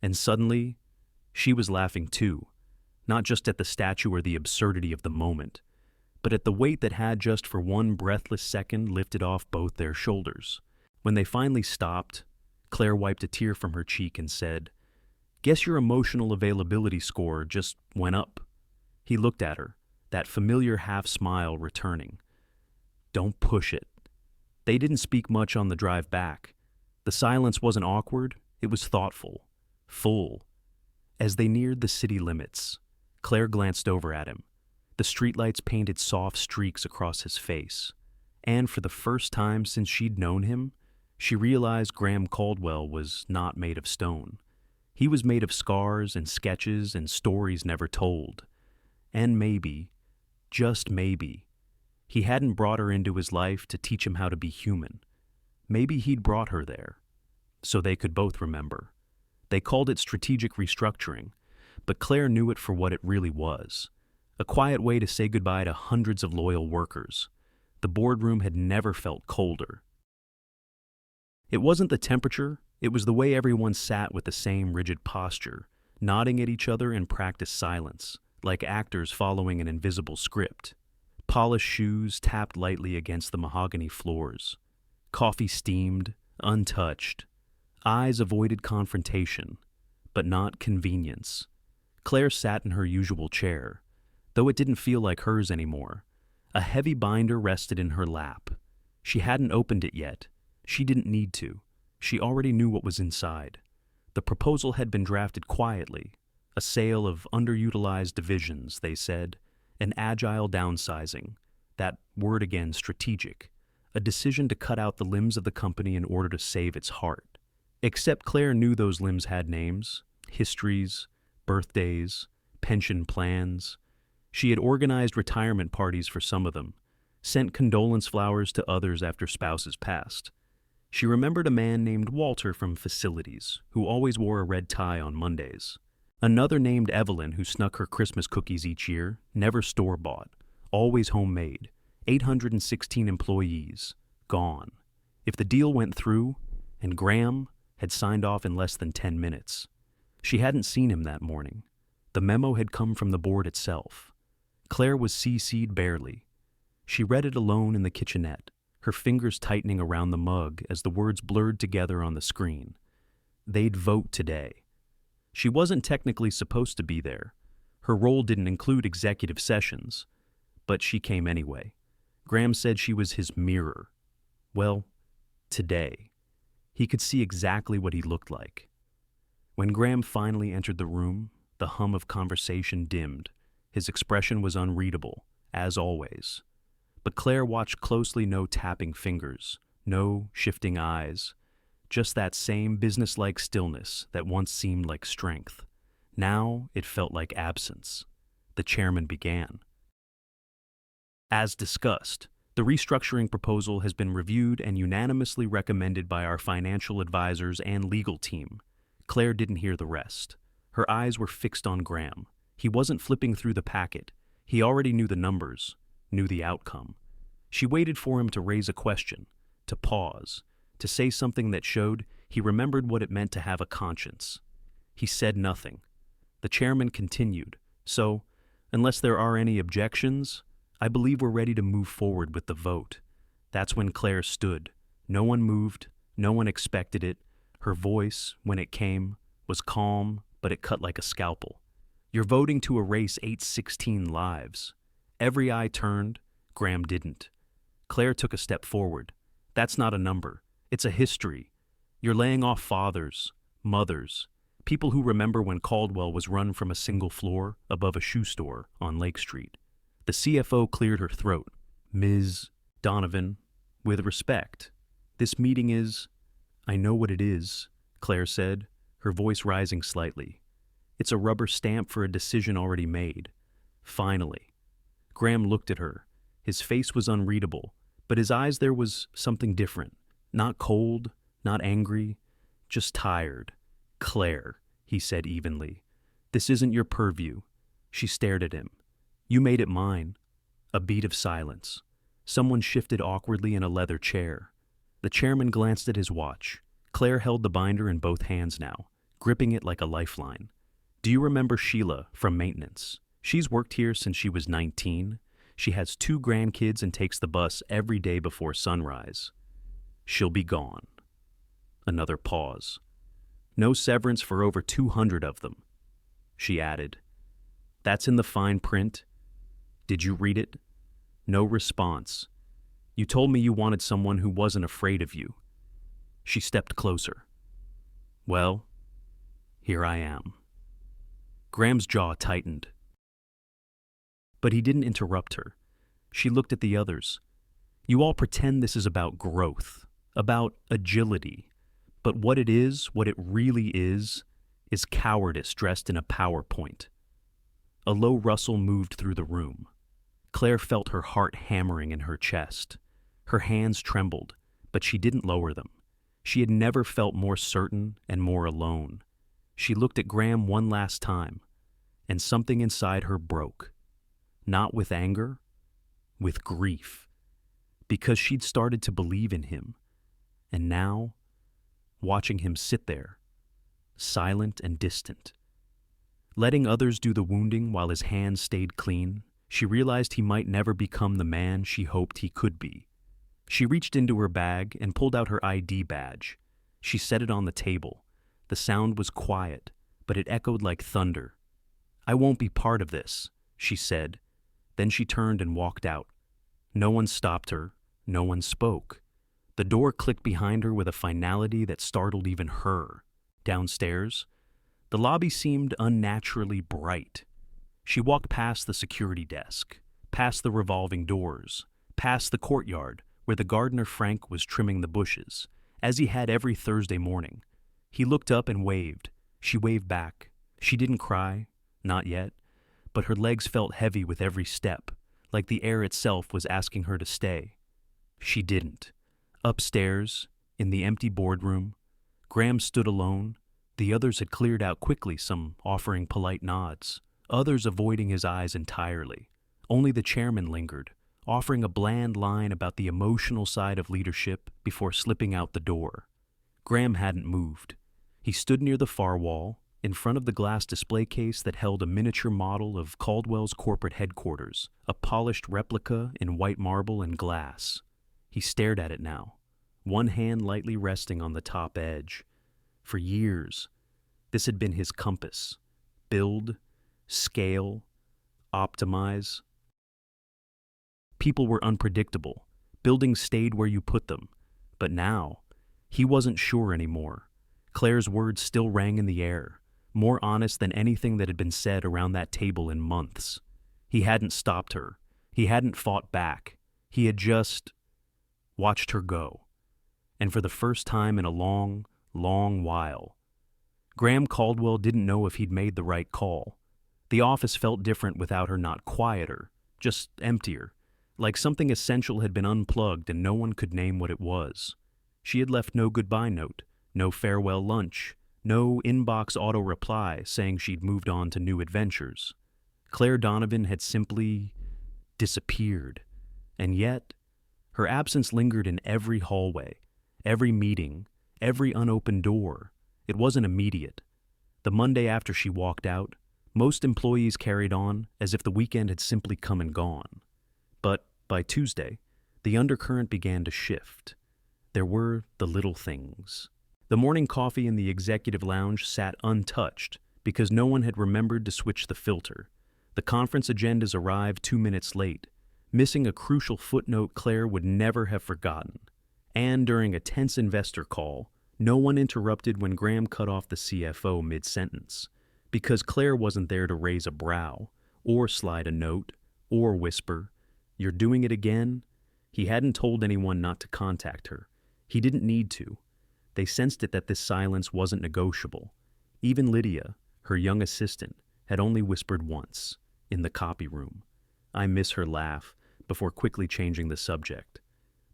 And suddenly, she was laughing too, not just at the statue or the absurdity of the moment, but at the weight that had just for one breathless second lifted off both their shoulders. When they finally stopped, Claire wiped a tear from her cheek and said, "Guess your emotional availability score just went up." He looked at her, that familiar half-smile returning. "Don't push it." They didn't speak much on the drive back. The silence wasn't awkward, it was thoughtful, full. As they neared the city limits, Claire glanced over at him. The streetlights painted soft streaks across his face, and for the first time since she'd known him, she realized Graham Caldwell was not made of stone. He was made of scars and sketches and stories never told. And maybe, just maybe, he hadn't brought her into his life to teach him how to be human. Maybe he'd brought her there, so they could both remember. They called it strategic restructuring, but Claire knew it for what it really was. A quiet way to say goodbye to hundreds of loyal workers. The boardroom had never felt colder. It wasn't the temperature, it was the way everyone sat with the same rigid posture, nodding at each other in practiced silence, like actors following an invisible script. Polished shoes tapped lightly against the mahogany floors. Coffee steamed, untouched. Eyes avoided confrontation, but not convenience. Claire sat in her usual chair, though it didn't feel like hers anymore. A heavy binder rested in her lap. She hadn't opened it yet. She didn't need to. She already knew what was inside. The proposal had been drafted quietly. A sale of underutilized divisions, they said. An agile downsizing. That word again, strategic. A decision to cut out the limbs of the company in order to save its heart. Except Claire knew those limbs had names, histories, birthdays, pension plans. She had organized retirement parties for some of them, sent condolence flowers to others after spouses passed. She remembered a man named Walter from facilities, who always wore a red tie on Mondays. Another named Evelyn who snuck her Christmas cookies each year, never store-bought, always homemade. 816 employees, gone. If the deal went through, and Graham had signed off in less than 10 minutes. She hadn't seen him that morning. The memo had come from the board itself. Claire was CC'd barely. She read it alone in the kitchenette, her fingers tightening around the mug as the words blurred together on the screen. They'd vote today. She wasn't technically supposed to be there. Her role didn't include executive sessions, but she came anyway. Graham said she was his mirror. Well, today. He could see exactly what he looked like. When Graham finally entered the room, the hum of conversation dimmed. His expression was unreadable, as always. But Claire watched closely, no tapping fingers, no shifting eyes, just that same businesslike stillness that once seemed like strength. Now it felt like absence. The chairman began. As discussed, the restructuring proposal has been reviewed and unanimously recommended by our financial advisors and legal team. Claire didn't hear the rest. Her eyes were fixed on Graham. He wasn't flipping through the packet. He already knew the numbers, knew the outcome. She waited for him to raise a question, to pause, to say something that showed he remembered what it meant to have a conscience. He said nothing. The chairman continued, "So, unless there are any objections, I believe we're ready to move forward with the vote." That's when Claire stood. No one moved, no one expected it. Her voice, when it came, was calm, but it cut like a scalpel. "You're voting to erase 816 lives." Every eye turned. Graham didn't. Claire took a step forward. "That's not a number. It's a history. You're laying off fathers, mothers, people who remember when Caldwell was run from a single floor above a shoe store on Lake Street." The CFO cleared her throat. "Ms. Donovan, with respect, this meeting is—" "I know what it is," Claire said, her voice rising slightly. "It's a rubber stamp for a decision already made. Finally." Graham looked at her. His face was unreadable, but his eyes there was something different. Not cold, not angry, just tired. "Claire," he said evenly, "this isn't your purview." She stared at him. "You made it mine." A beat of silence. Someone shifted awkwardly in a leather chair. The chairman glanced at his watch. Claire held the binder in both hands now, gripping it like a lifeline. Do you remember Sheila from maintenance? She's worked here since she was 19. She has 2 grandkids and takes the bus every day before sunrise. She'll be gone. Another pause. No severance for over 200 of them. She added, That's in the fine print. Did you read it? No response. You told me you wanted someone who wasn't afraid of you. She stepped closer. Well, here I am. Graham's jaw tightened. But he didn't interrupt her. She looked at the others. You all pretend this is about growth, about agility. But what it really is cowardice dressed in a PowerPoint. A low rustle moved through the room. Claire felt her heart hammering in her chest. Her hands trembled, but she didn't lower them. She had never felt more certain and more alone. She looked at Graham one last time, and something inside her broke. Not with anger, with grief. Because she'd started to believe in him. And now, watching him sit there, silent and distant, letting others do the wounding while his hands stayed clean, she realized he might never become the man she hoped he could be. She reached into her bag and pulled out her ID badge. She set it on the table. The sound was quiet, but it echoed like thunder. I won't be part of this, she said. Then she turned and walked out. No one stopped her. No one spoke. The door clicked behind her with a finality that startled even her. Downstairs, the lobby seemed unnaturally bright. She walked past the security desk, past the revolving doors, past the courtyard where the gardener Frank was trimming the bushes, as he had every Thursday morning. He looked up and waved. She waved back. She didn't cry, not yet, but her legs felt heavy with every step, like the air itself was asking her to stay. She didn't. Upstairs, in the empty boardroom, Graham stood alone. The others had cleared out quickly, some offering polite nods, others avoiding his eyes entirely. Only the chairman lingered, offering a bland line about the emotional side of leadership before slipping out the door. Graham hadn't moved. He stood near the far wall, in front of the glass display case that held a miniature model of Caldwell's corporate headquarters, a polished replica in white marble and glass. He stared at it now, one hand lightly resting on the top edge. For years, this had been his compass. Build, scale, optimize. People were unpredictable. Buildings stayed where you put them. But now, he wasn't sure anymore. Claire's words still rang in the air, more honest than anything that had been said around that table in months. He hadn't stopped her. He hadn't fought back. He had just watched her go. And for the first time in a long, long while, Graham Caldwell didn't know if he'd made the right call. The office felt different without her, not quieter, just emptier, like something essential had been unplugged and no one could name what it was. She had left no goodbye note, no farewell lunch, no inbox auto-reply saying she'd moved on to new adventures. Claire Donovan had simply disappeared, and yet her absence lingered in every hallway, every meeting, every unopened door. It wasn't immediate. The Monday after she walked out, most employees carried on as if the weekend had simply come and gone. But by Tuesday, the undercurrent began to shift. There were the little things. The morning coffee in the executive lounge sat untouched because no one had remembered to switch the filter. The conference agendas arrived 2 minutes late, missing a crucial footnote Claire would never have forgotten. And during a tense investor call, no one interrupted when Graham cut off the CFO mid-sentence, because Claire wasn't there to raise a brow, or slide a note, or whisper, "You're doing it again?" He hadn't told anyone not to contact her. He didn't need to. They sensed it that this silence wasn't negotiable. Even Lydia, her young assistant, had only whispered once, in the copy room. I miss her laugh, before quickly changing the subject.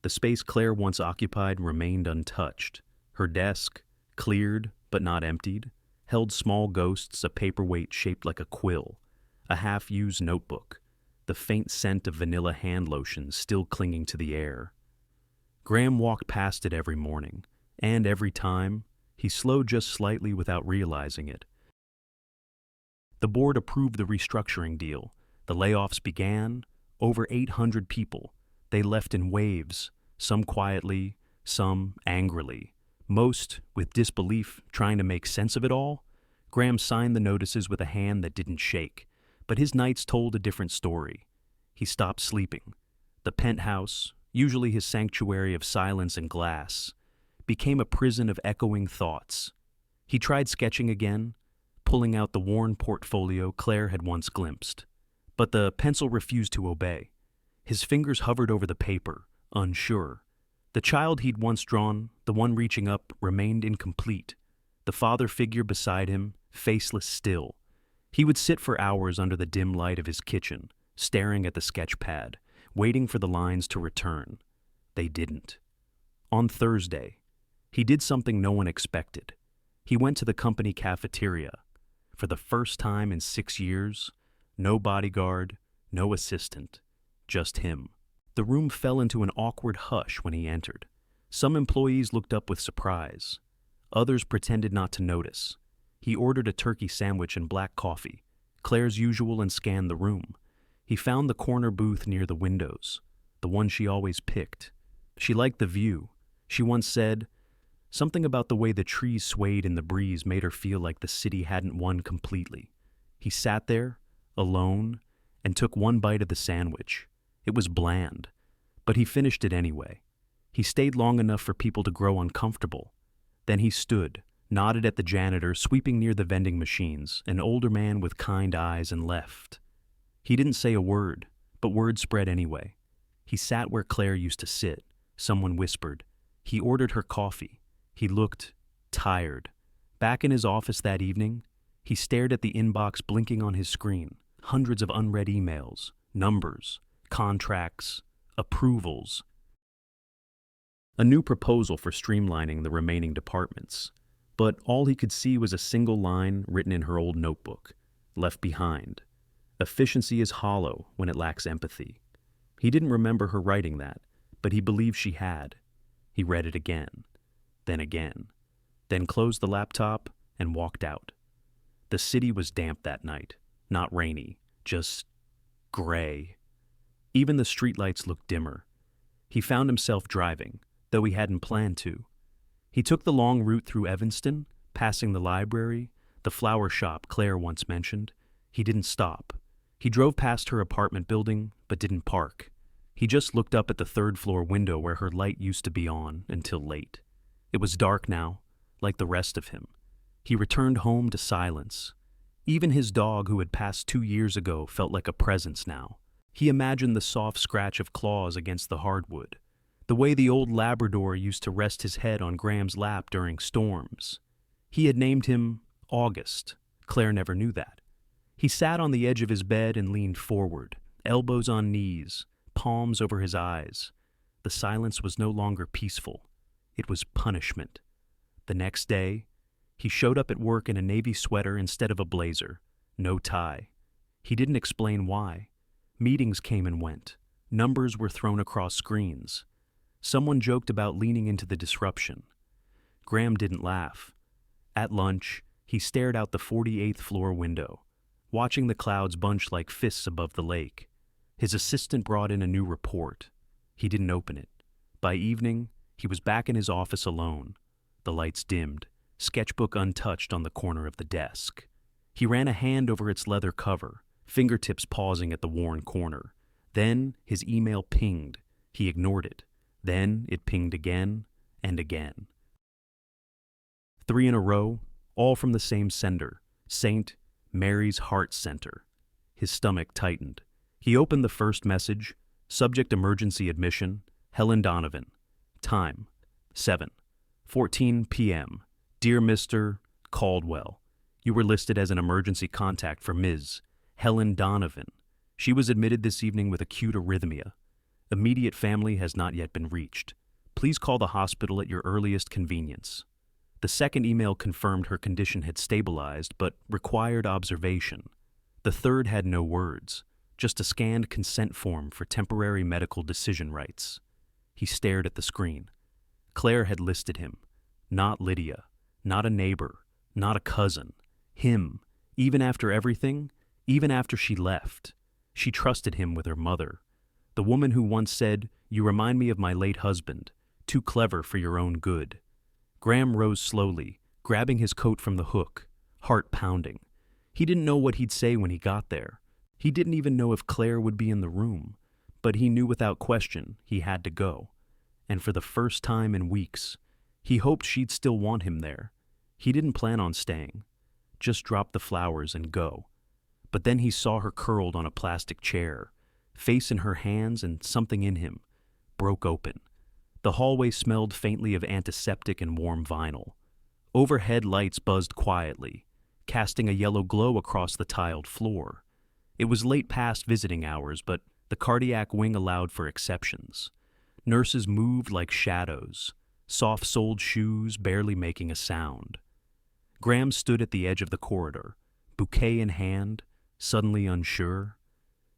The space Claire once occupied remained untouched. Her desk, cleared but not emptied, held small ghosts, a paperweight shaped like a quill, a half-used notebook, the faint scent of vanilla hand lotion still clinging to the air. Graham walked past it every morning, And every time, he slowed just slightly without realizing it. The board approved the restructuring deal. The layoffs began. Over 800 people. They left in waves, some quietly, some angrily. Most with disbelief, trying to make sense of it all. Graham signed the notices with a hand that didn't shake, but his nights told a different story. He stopped sleeping. The penthouse, usually his sanctuary of silence and glass, became a prison of echoing thoughts. He tried sketching again, pulling out the worn portfolio Clare had once glimpsed. But the pencil refused to obey. His fingers hovered over the paper, unsure. The child he'd once drawn, the one reaching up, remained incomplete. The father figure beside him, faceless still. He would sit for hours under the dim light of his kitchen, staring at the sketch pad, waiting for the lines to return. They didn't. On Thursday, he did something no one expected. He went to the company cafeteria. For the first time in 6 years, no bodyguard, no assistant, just him. The room fell into an awkward hush when he entered. Some employees looked up with surprise. Others pretended not to notice. He ordered a turkey sandwich and black coffee, Claire's usual, and scanned the room. He found the corner booth near the windows, the one she always picked. She liked the view. She once said, something about the way the trees swayed in the breeze made her feel like the city hadn't won completely. He sat there, alone, and took one bite of the sandwich. It was bland, but he finished it anyway. He stayed long enough for people to grow uncomfortable. Then he stood, nodded at the janitor sweeping near the vending machines, an older man with kind eyes, and left. He didn't say a word, but word spread anyway. He sat where Clare used to sit. Someone whispered. He ordered her coffee. He looked tired. Back in his office that evening, he stared at the inbox blinking on his screen. Hundreds of unread emails, numbers, contracts, approvals. A new proposal for streamlining the remaining departments. But all he could see was a single line written in her old notebook. Left behind. Efficiency is hollow when it lacks empathy. He didn't remember her writing that, but he believed she had. He read it again, then closed the laptop and walked out. The city was damp that night, not rainy, just gray. Even the streetlights looked dimmer. He found himself driving, though he hadn't planned to. He took the long route through Evanston, passing the library, the flower shop Clare once mentioned. He didn't stop. He drove past her apartment building, but didn't park. He just looked up at the third-floor window where her light used to be on until late. It was dark now, like the rest of him. He returned home to silence. Even his dog, who had passed 2 years ago, felt like a presence now. He imagined the soft scratch of claws against the hardwood, the way the old Labrador used to rest his head on Graham's lap during storms. He had named him August. Clare never knew that. He sat on the edge of his bed and leaned forward, elbows on knees, palms over his eyes. The silence was no longer peaceful. It was punishment. The next day, he showed up at work in a navy sweater instead of a blazer, no tie. He didn't explain why. Meetings came and went. Numbers were thrown across screens. Someone joked about leaning into the disruption. Graham didn't laugh. At lunch, he stared out the 48th floor window, watching the clouds bunch like fists above the lake. His assistant brought in a new report. He didn't open it. By evening, he was back in his office alone. The lights dimmed, sketchbook untouched on the corner of the desk. He ran a hand over its leather cover, fingertips pausing at the worn corner. Then his email pinged. He ignored it. Then it pinged again and again. 3 in a row, all from the same sender, St. Mary's Heart Center. His stomach tightened. He opened the first message, subject emergency admission, Helen Donovan. Time, 7:14 p.m. Dear Mr. Caldwell, you were listed as an emergency contact for Ms. Helen Donovan. She was admitted this evening with acute arrhythmia. Immediate family has not yet been reached. Please call the hospital at your earliest convenience. The second email confirmed her condition had stabilized but required observation. The third had no words, just a scanned consent form for temporary medical decision rights. He stared at the screen. Clare had listed him. Not Lydia, not a neighbor, not a cousin. Him, even after everything, even after she left. She trusted him with her mother. The woman who once said, "You remind me of my late husband, too clever for your own good." Graham rose slowly, grabbing his coat from the hook, heart pounding. He didn't know what he'd say when he got there. He didn't even know if Clare would be in the room, but he knew without question he had to go. And for the first time in weeks, he hoped she'd still want him there. He didn't plan on staying, just drop the flowers and go. But then he saw her curled on a plastic chair, face in her hands, and something in him broke open. The hallway smelled faintly of antiseptic and warm vinyl. Overhead lights buzzed quietly, casting a yellow glow across the tiled floor. It was late past visiting hours, but the cardiac wing allowed for exceptions. Nurses moved like shadows, soft-soled shoes barely making a sound. Graham stood at the edge of the corridor, bouquet in hand, suddenly unsure.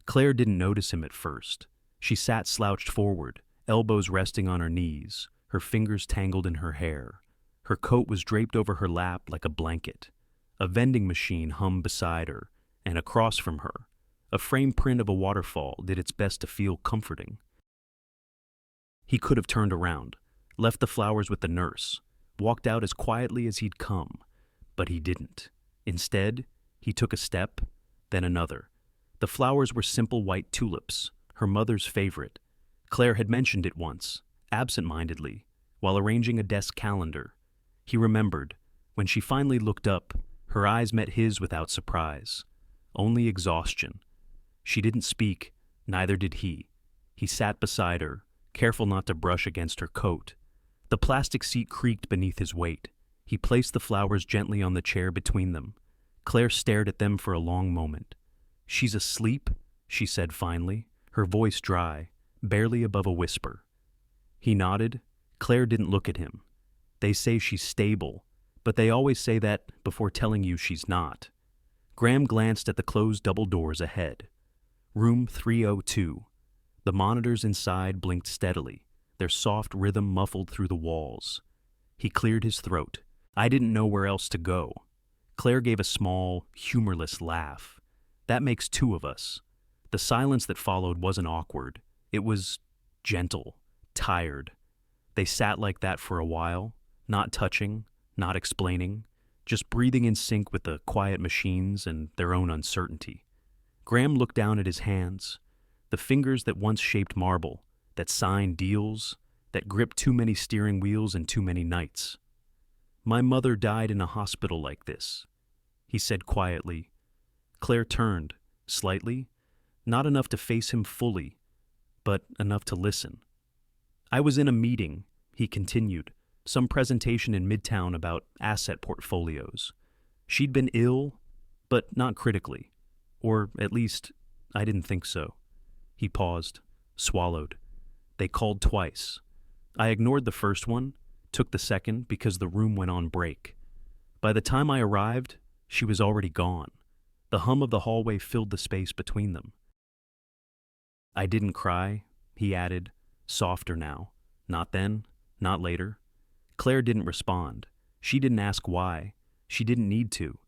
Clare didn't notice him at first. She sat slouched forward, elbows resting on her knees, her fingers tangled in her hair. Her coat was draped over her lap like a blanket. A vending machine hummed beside her, and across from her, a framed print of a waterfall did its best to feel comforting. He could have turned around, left the flowers with the nurse, walked out as quietly as he'd come, but he didn't. Instead, he took a step, then another. The flowers were simple white tulips, her mother's favorite. Clare had mentioned it once, absent-mindedly, while arranging a desk calendar. He remembered. When she finally looked up, her eyes met his without surprise. Only exhaustion. She didn't speak, neither did he. He sat beside her, careful not to brush against her coat. The plastic seat creaked beneath his weight. He placed the flowers gently on the chair between them. Clare stared at them for a long moment. "She's asleep," she said finally, her voice dry, barely above a whisper. He nodded. Clare didn't look at him. They say she's stable, but they always say that before telling you she's not. Graham glanced at the closed double doors ahead. Room 302. The monitors inside blinked steadily, their soft rhythm muffled through the walls. He cleared his throat. "I didn't know where else to go." Clare gave a small, humorless laugh. "That makes two of us." The silence that followed wasn't awkward. It was gentle, tired. They sat like that for a while, not touching, not explaining, just breathing in sync with the quiet machines and their own uncertainty. Graham looked down at his hands, the fingers that once shaped marble, that signed deals, that gripped too many steering wheels and too many nights. "My mother died in a hospital like this," he said quietly. Clare turned, slightly, not enough to face him fully, but enough to listen. "I was in a meeting," he continued, "some presentation in Midtown about asset portfolios. She'd been ill, but not critically. Or at least, I didn't think so." He paused, swallowed. "They called twice. I ignored the first one, took the second because the room went on break. By the time I arrived, she was already gone. The hum of the hallway filled the space between them." "I didn't cry," he added, softer now. "Not then, not later." Clare didn't respond. She didn't ask why. She didn't need to.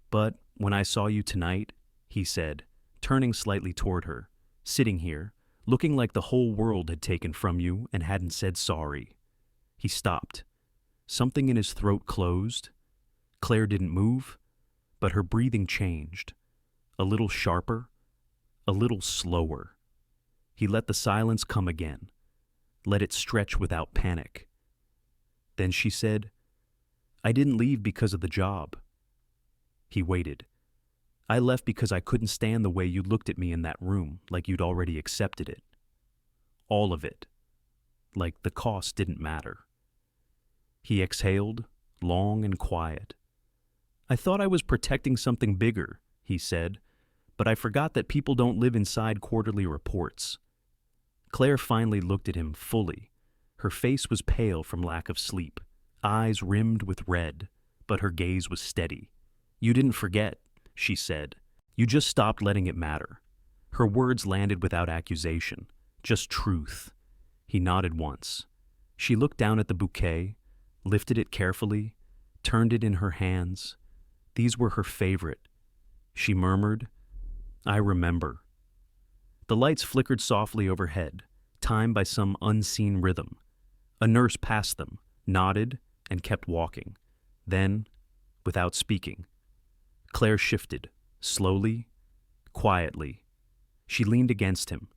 "But when I saw you tonight," he said, turning slightly toward her, "sitting here, looking like the whole world had taken from you and hadn't said sorry." He stopped. Something in his throat closed. Clare didn't move, but her breathing changed. A little sharper, a little slower. He let the silence come again, let it stretch without panic. Then she said, "I didn't leave because of the job." He waited. "I left because I couldn't stand the way you looked at me in that room, like you'd already accepted it. All of it. Like the cost didn't matter." He exhaled, long and quiet. "I thought I was protecting something bigger," he said, "but I forgot that people don't live inside quarterly reports." Clare finally looked at him fully. Her face was pale from lack of sleep, eyes rimmed with red, but her gaze was steady. "You didn't forget," she said. "You just stopped letting it matter." Her words landed without accusation, just truth. He nodded once. She looked down at the bouquet, lifted it carefully, turned it in her hands. These were her favorite. She murmured, "I remember." The lights flickered softly overhead, timed by some unseen rhythm. A nurse passed them, nodded, and kept walking. Then, without speaking, Claire shifted, slowly, quietly. She leaned against him,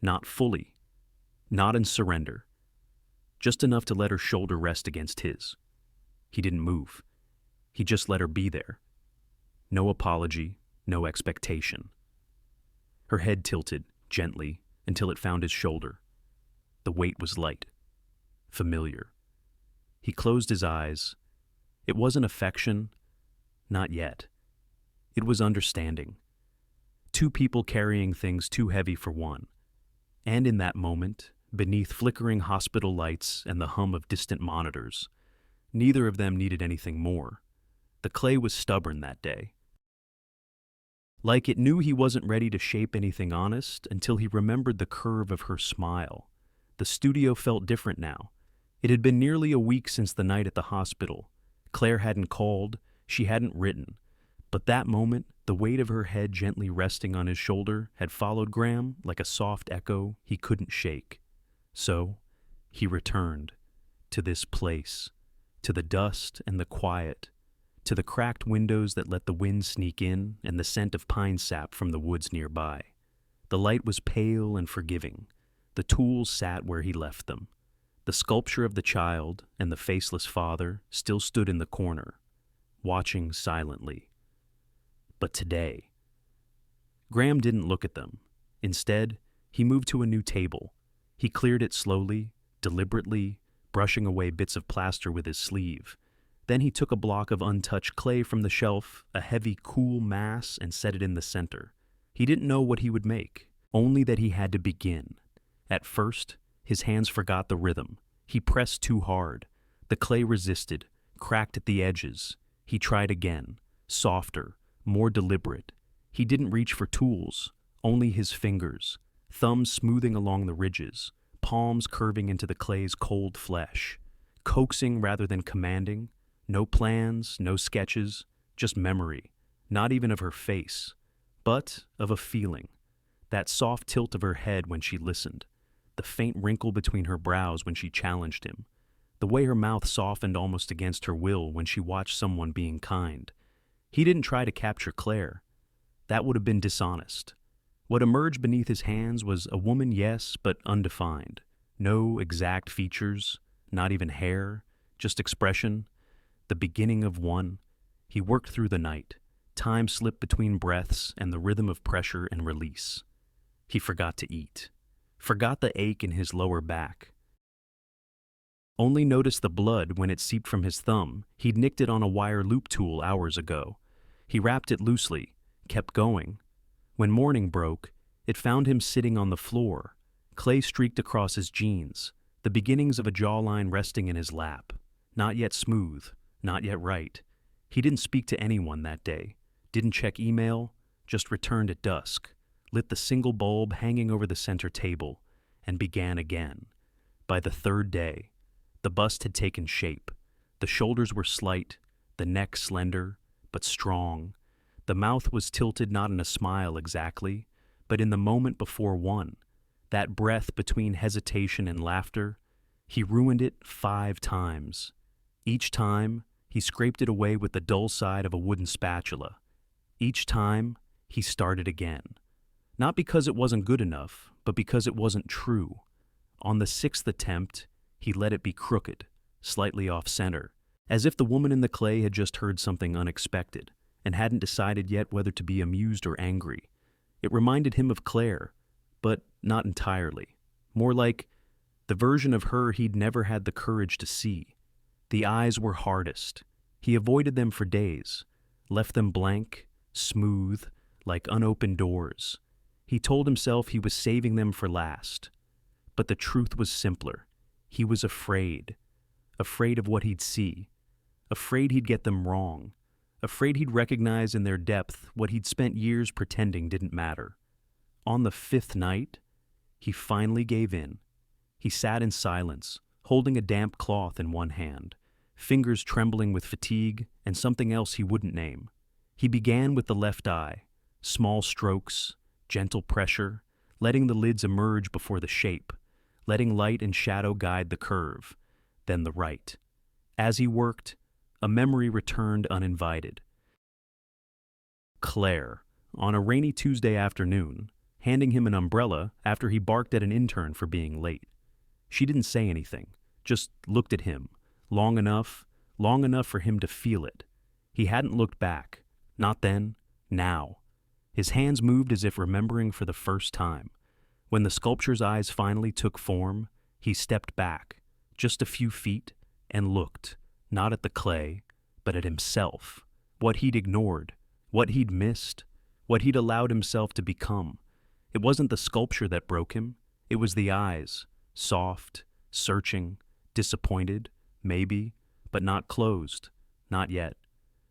not fully, not in surrender, just enough to let her shoulder rest against his. He didn't move. He just let her be there. No apology, no expectation. Her head tilted, gently, until it found his shoulder. The weight was light, familiar. He closed his eyes. It wasn't affection, not yet. It was understanding. Two people carrying things too heavy for one. And in that moment, beneath flickering hospital lights and the hum of distant monitors, neither of them needed anything more. The clay was stubborn that day. Like it knew he wasn't ready to shape anything honest until he remembered the curve of her smile. The studio felt different now. It had been nearly a week since the night at the hospital. Claire hadn't called, she hadn't written. But that moment, the weight of her head gently resting on his shoulder had followed Graham like a soft echo he couldn't shake. So, he returned to this place, to the dust and the quiet, to the cracked windows that let the wind sneak in and the scent of pine sap from the woods nearby. The light was pale and forgiving. The tools sat where he left them. The sculpture of the child and the faceless father still stood in the corner, watching silently. But today, Graham didn't look at them. Instead, he moved to a new table. He cleared it slowly, deliberately, brushing away bits of plaster with his sleeve. Then he took a block of untouched clay from the shelf, a heavy, cool mass, and set it in the center. He didn't know what he would make, only that he had to begin. At first, his hands forgot the rhythm. He pressed too hard. The clay resisted, cracked at the edges. He tried again, softer, more deliberate. He didn't reach for tools, only his fingers, thumbs smoothing along the ridges, palms curving into the clay's cold flesh, coaxing rather than commanding. No plans, no sketches, just memory, not even of her face, but of a feeling. That soft tilt of her head when she listened, the faint wrinkle between her brows when she challenged him, the way her mouth softened almost against her will when she watched someone being kind. He didn't try to capture Claire. That would have been dishonest. What emerged beneath his hands was a woman, yes, but undefined. No exact features, not even hair, just expression. The beginning of one. He worked through the night. Time slipped between breaths and the rhythm of pressure and release. He forgot to eat. Forgot the ache in his lower back. Only noticed the blood when it seeped from his thumb. He'd nicked it on a wire loop tool hours ago. He wrapped it loosely, kept going. When morning broke, it found him sitting on the floor. Clay streaked across his jeans, the beginnings of a jawline resting in his lap. Not yet smooth, not yet right. He didn't speak to anyone that day, didn't check email, just returned at dusk, lit the single bulb hanging over the center table, and began again. By the third day, the bust had taken shape. The shoulders were slight, the neck slender, but strong. The mouth was tilted not in a smile exactly, but in the moment before one. That breath between hesitation and laughter, he ruined it 5 times. Each time, he scraped it away with the dull side of a wooden spatula. Each time, he started again. Not because it wasn't good enough, but because it wasn't true. On the 6th attempt, he let it be crooked, slightly off-center, as if the woman in the clay had just heard something unexpected and hadn't decided yet whether to be amused or angry. It reminded him of Clare, but not entirely. More like the version of her he'd never had the courage to see. The eyes were hardest. He avoided them for days, left them blank, smooth, like unopened doors. He told himself he was saving them for last. But the truth was simpler. He was afraid. Afraid of what he'd see. Afraid he'd get them wrong. Afraid he'd recognize in their depth what he'd spent years pretending didn't matter. On the 5th night, he finally gave in. He sat in silence, holding a damp cloth in one hand, fingers trembling with fatigue and something else he wouldn't name. He began with the left eye, small strokes, gentle pressure, letting the lids emerge before the shape, letting light and shadow guide the curve, then the right. As he worked, a memory returned uninvited. Clare, on a rainy Tuesday afternoon, handing him an umbrella after he barked at an intern for being late. She didn't say anything, just looked at him, long enough for him to feel it. He hadn't looked back, not then, now. His hands moved as if remembering for the first time. When the sculpture's eyes finally took form, he stepped back, just a few feet, and looked, not at the clay, but at himself, what he'd ignored, what he'd missed, what he'd allowed himself to become. It wasn't the sculpture that broke him, it was the eyes, soft, searching, disappointed, maybe, but not closed, not yet.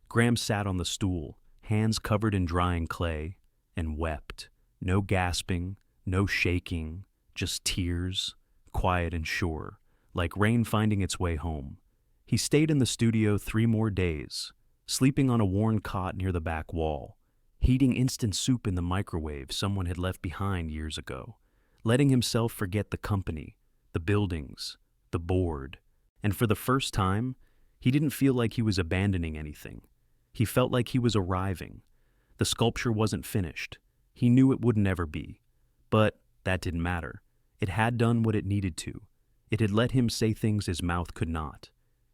Graham sat on the stool, hands covered in drying clay, and wept. No gasping, no shaking, just tears, quiet and sure, like rain finding its way home. He stayed in the studio 3 more days, sleeping on a worn cot near the back wall, heating instant soup in the microwave someone had left behind years ago, letting himself forget the company, the buildings, the board, and for the first time, he didn't feel like he was abandoning anything. He felt like he was arriving. The sculpture wasn't finished. He knew it wouldn't ever be. But that didn't matter. It had done what it needed to. It had let him say things his mouth could not.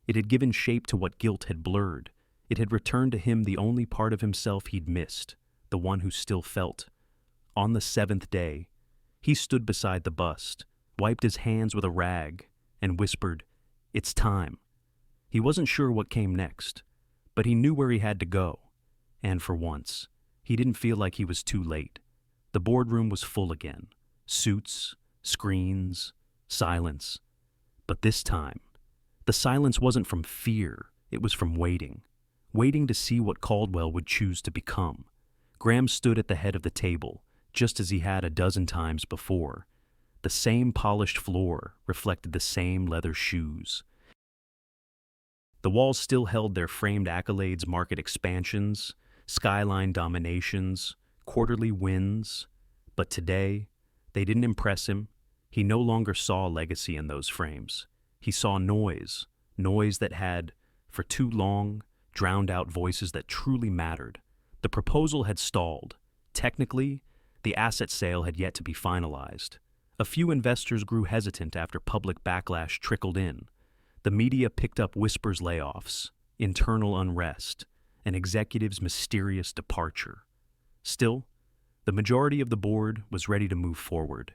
It had given shape to what guilt had blurred. It had returned to him the only part of himself he'd missed, the one who still felt. On the 7th day, he stood beside the bust, wiped his hands with a rag, and whispered, "It's time." He wasn't sure what came next, but he knew where he had to go. And for once, he didn't feel like he was too late. The boardroom was full again. Suits, screens, silence. But this time, the silence wasn't from fear, it was from waiting. Waiting to see what Caldwell would choose to become. Graham stood at the head of the table, just as he had a dozen times before. The same polished floor reflected the same leather shoes. The walls still held their framed accolades, market expansions, skyline dominations, quarterly wins. But today, they didn't impress him. He no longer saw legacy in those frames. He saw noise that had, for too long, drowned out voices that truly mattered. The proposal had stalled. Technically, the asset sale had yet to be finalized. A few investors grew hesitant after public backlash trickled in. The media picked up whispers layoffs, internal unrest, and executives' mysterious departure. Still, the majority of the board was ready to move forward.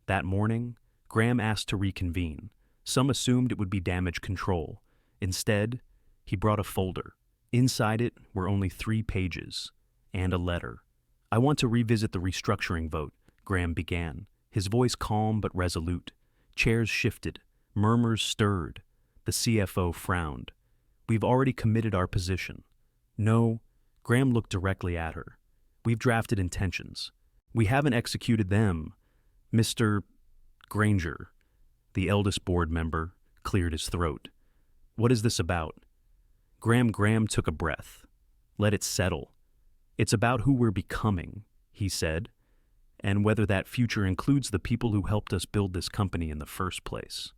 That morning, Graham asked to reconvene. Some assumed it would be damage control. Instead, he brought a folder. Inside it were only 3 pages, and a letter. "I want to revisit the restructuring vote," Graham began, his voice calm but resolute. Chairs shifted, murmurs stirred. The CFO frowned. "We've already committed our position." "No," Graham looked directly at her. "We've drafted intentions. We haven't executed them." Mr. Granger, the eldest board member, cleared his throat. "What is this about?" Graham took a breath. Let it settle. "It's about who we're becoming," he said, "and whether that future includes the people who helped us build this company in the first place."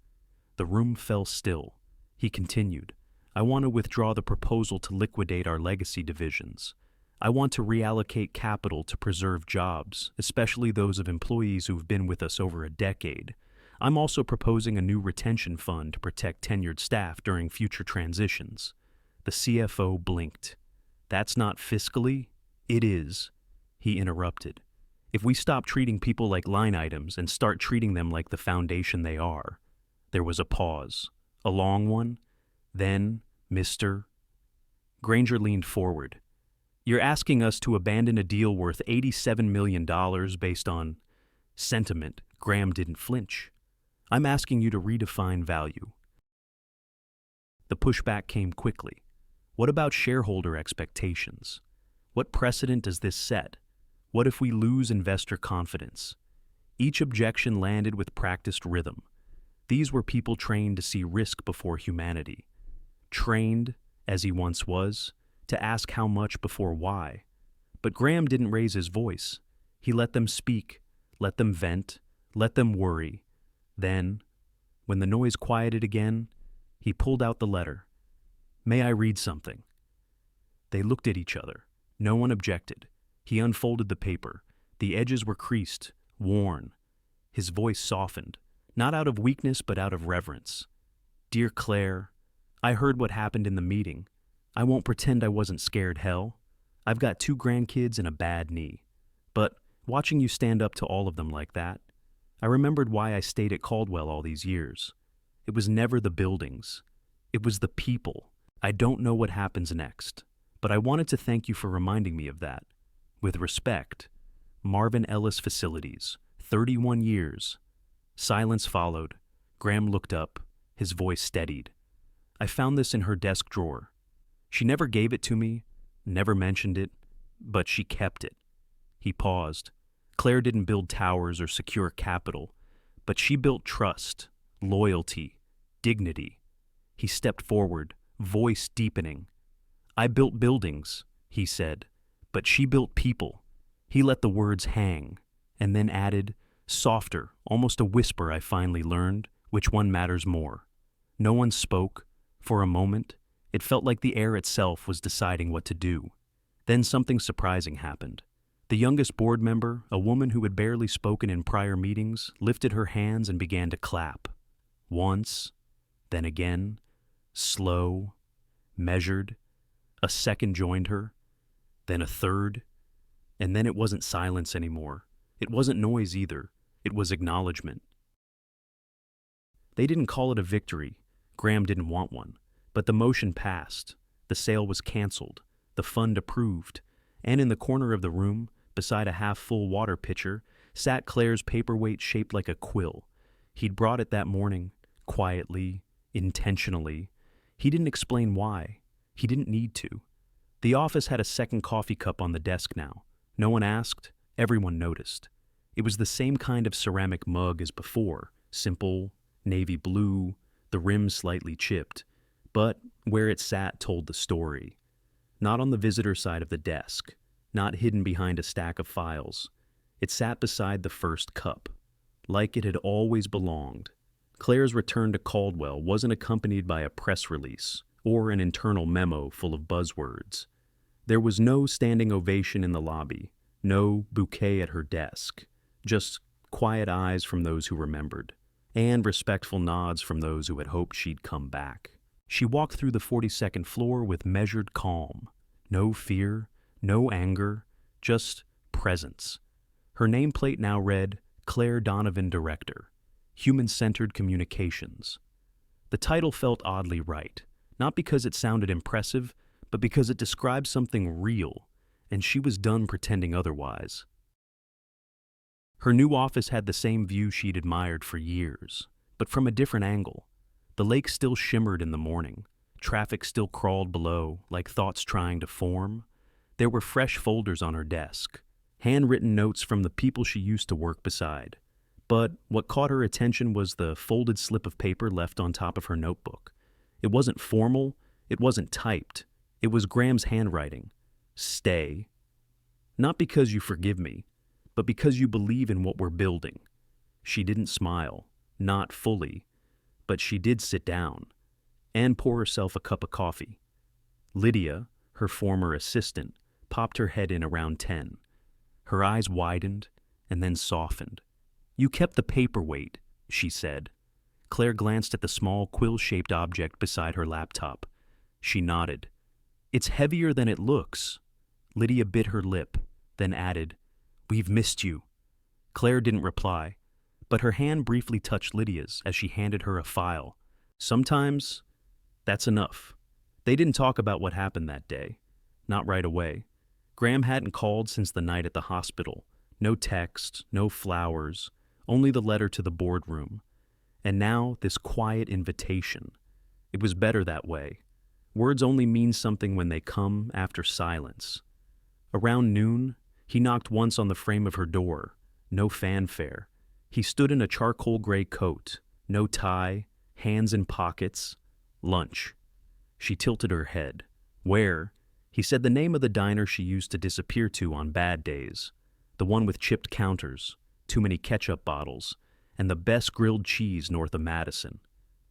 The room fell still. He continued, "I want to withdraw the proposal to liquidate our legacy divisions. I want to reallocate capital to preserve jobs, especially those of employees who've been with us over a decade. I'm also proposing a new retention fund to protect tenured staff during future transitions." The CFO blinked. "That's not fiscally?" "It is," he interrupted. "If we stop treating people like line items and start treating them like the foundation they are." There was a pause, a long one. Then, Mr. Granger leaned forward. "You're asking us to abandon a deal worth $87 million based on sentiment." Graham didn't flinch. "I'm asking you to redefine value." The pushback came quickly. "What about shareholder expectations? What precedent does this set? What if we lose investor confidence?" Each objection landed with practiced rhythm. These were people trained to see risk before humanity. trained, as he once was, to ask how much before why. But Graham didn't raise his voice. He let them speak, let them vent, let them worry. Then, when the noise quieted again, he pulled out the letter. "May I read something?" They looked at each other. No one objected. He unfolded the paper. The edges were creased, worn. His voice softened, not out of weakness but out of reverence. "Dear Clare, I heard what happened in the meeting. I won't pretend I wasn't scared, hell. I've got 2 grandkids and a bad knee. But watching you stand up to all of them like that, I remembered why I stayed at Caldwell all these years. It was never the buildings. It was the people. I don't know what happens next, but I wanted to thank you for reminding me of that. With respect, Marvin Ellis Facilities, 31 years. Silence followed. Graham looked up. His voice steadied. "I found this in her desk drawer. She never gave it to me, never mentioned it, but she kept it." He paused. Claire didn't build towers or secure capital, but she built trust, loyalty, dignity. He stepped forward, voice deepening. "I built buildings," he said, "but she built people." He let the words hang, and then added, softer, almost a whisper, "I finally learned which one matters more." No one spoke. For a moment, it felt like the air itself was deciding what to do. Then something surprising happened. The youngest board member, a woman who had barely spoken in prior meetings, lifted her hands and began to clap. Once, then again, slow, measured. A second joined her, then a third, and then it wasn't silence anymore. It wasn't noise either. It was acknowledgement. They didn't call it a victory. Graham didn't want one. But the motion passed. The sale was canceled. The fund approved. And in the corner of the room, beside a half-full water pitcher, sat Claire's paperweight shaped like a quill. He'd brought it that morning, quietly, intentionally. He didn't explain why. He didn't need to. The office had a second coffee cup on the desk now. No one asked. Everyone noticed. It was the same kind of ceramic mug as before, simple, navy blue, the rim slightly chipped. But where it sat told the story. Not on the visitor side of the desk, not hidden behind a stack of files. It sat beside the first cup, like it had always belonged. Claire's return to Caldwell wasn't accompanied by a press release or an internal memo full of buzzwords. There was no standing ovation in the lobby, no bouquet at her desk, just quiet eyes from those who remembered, and respectful nods from those who had hoped she'd come back. She walked through the 42nd floor with measured calm. No fear, no anger, just presence. Her nameplate now read, Clare Donovan Director, Human-Centered Communications. The title felt oddly right, not because it sounded impressive, but because it described something real, and she was done pretending otherwise. Her new office had the same view she'd admired for years, but from a different angle. The lake still shimmered in the morning. Traffic still crawled below, like thoughts trying to form. There were fresh folders on her desk, handwritten notes from the people she used to work beside. But what caught her attention was the folded slip of paper left on top of her notebook. It wasn't formal, it wasn't typed. It was Graham's handwriting. Stay. Not because you forgive me, but because you believe in what we're building. She didn't smile, not fully, but she did sit down and pour herself a cup of coffee. Lydia, her former assistant, popped her head in around 10. Her eyes widened and then softened. "You kept the paperweight," she said. Claire glanced at the small quill-shaped object beside her laptop. She nodded. "It's heavier than it looks." Lydia bit her lip, then added, "We've missed you." Claire didn't reply, but her hand briefly touched Lydia's as she handed her a file. Sometimes, that's enough. They didn't talk about what happened that day. Not right away. Graham hadn't called since the night at the hospital. No text, no flowers, only the letter to the boardroom. And now, this quiet invitation. It was better that way. Words only mean something when they come after silence. Around noon, he knocked once on the frame of her door. No fanfare. He stood in a charcoal gray coat, no tie, hands in pockets. Lunch. She tilted her head. Where? He said the name of the diner she used to disappear to on bad days. The one with chipped counters, too many ketchup bottles, and the best grilled cheese north of Madison.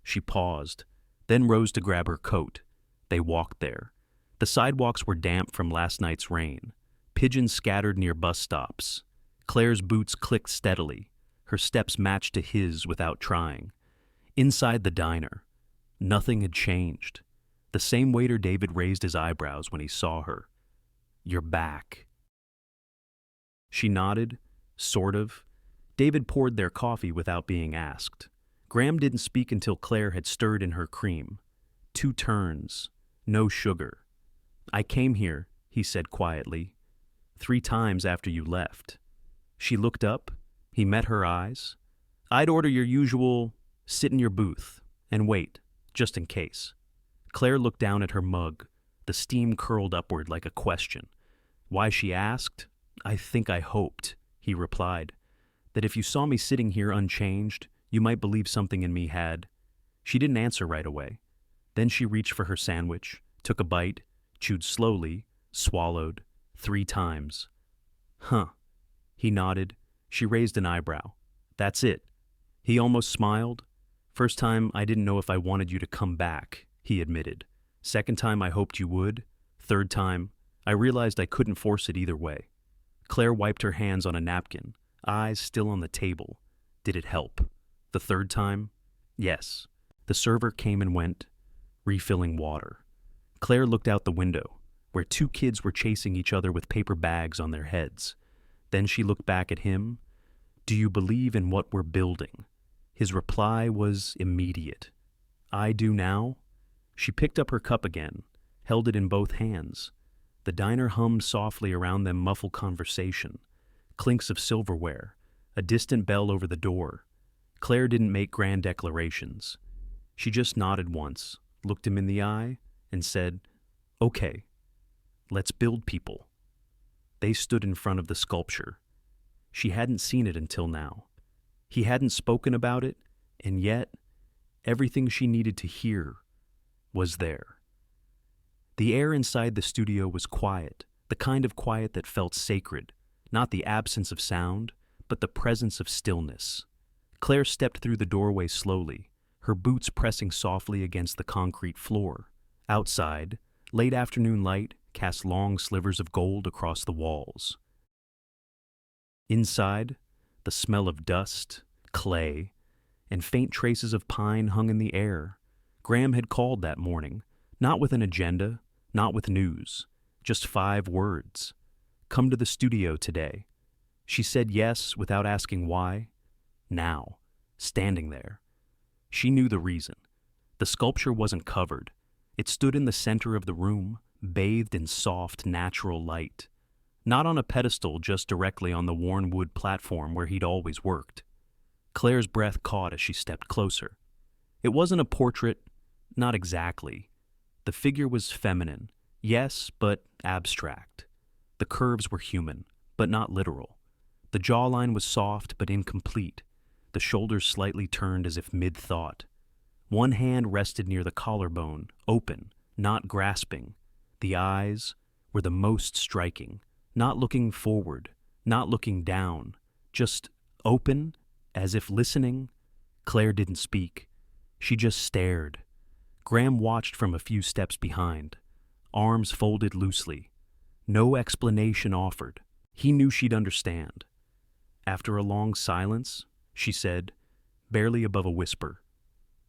She paused, then rose to grab her coat. They walked there. The sidewalks were damp from last night's rain. Pigeons scattered near bus stops. Claire's boots clicked steadily. Her steps matched to his without trying. Inside the diner, nothing had changed. The same waiter David raised his eyebrows when he saw her. "You're back." She nodded, sort of. David poured their coffee without being asked. Graham didn't speak until Claire had stirred in her cream. 2 turns, no sugar. "I came here," he said quietly, 3 times after you left. She looked up. He met her eyes. "I'd order your usual, sit in your booth, and wait, just in case." Claire looked down at her mug. The steam curled upward like a question. Why she asked? "I think I hoped," he replied, "that if you saw me sitting here unchanged, you might believe something in me had." She didn't answer right away. Then she reached for her sandwich, took a bite, chewed slowly, swallowed, 3 times. "Huh." He nodded. She raised an eyebrow. "That's it." He almost smiled. "First time I didn't know if I wanted you to come back," he admitted. "Second time I hoped you would. Third time, I realized I couldn't force it either way." Claire wiped her hands on a napkin, eyes still on the table. Did it help? The third time? Yes. The server came and went, refilling water. Claire looked out the window, where 2 kids were chasing each other with paper bags on their heads. Then she looked back at him. "Do you believe in what we're building?" His reply was immediate. "I do now." She picked up her cup again, held it in both hands. The diner hummed softly around them, muffled conversation, clinks of silverware, a distant bell over the door. Claire didn't make grand declarations. She just nodded once, looked him in the eye, and said, "Okay, let's build people." They stood in front of the sculpture. She hadn't seen it until now. He hadn't spoken about it, and yet everything she needed to hear was there. The air inside the studio was quiet, the kind of quiet that felt sacred, not the absence of sound, but the presence of stillness. Claire stepped through the doorway slowly, her boots pressing softly against the concrete floor. Outside, late afternoon light cast long slivers of gold across the walls. Inside, the smell of dust, clay, and faint traces of pine hung in the air. Graham had called that morning, not with an agenda, not with news, just 5 words. "Come to the studio today." She said yes without asking why. Now, standing there. She knew the reason. The sculpture wasn't covered. It stood in the center of the room, bathed in soft, natural light. Not on a pedestal, just directly on the worn wood platform where he'd always worked. Claire's breath caught as she stepped closer. It wasn't a portrait, not exactly. The figure was feminine, yes, but abstract. The curves were human, but not literal. The jawline was soft but incomplete, the shoulders slightly turned as if mid-thought. One hand rested near the collarbone, open, not grasping. The eyes were the most striking, not looking forward, not looking down, just open, as if listening. Claire didn't speak. She just stared. Graham watched from a few steps behind, arms folded loosely. No explanation offered. He knew she'd understand. After a long silence, she said, barely above a whisper,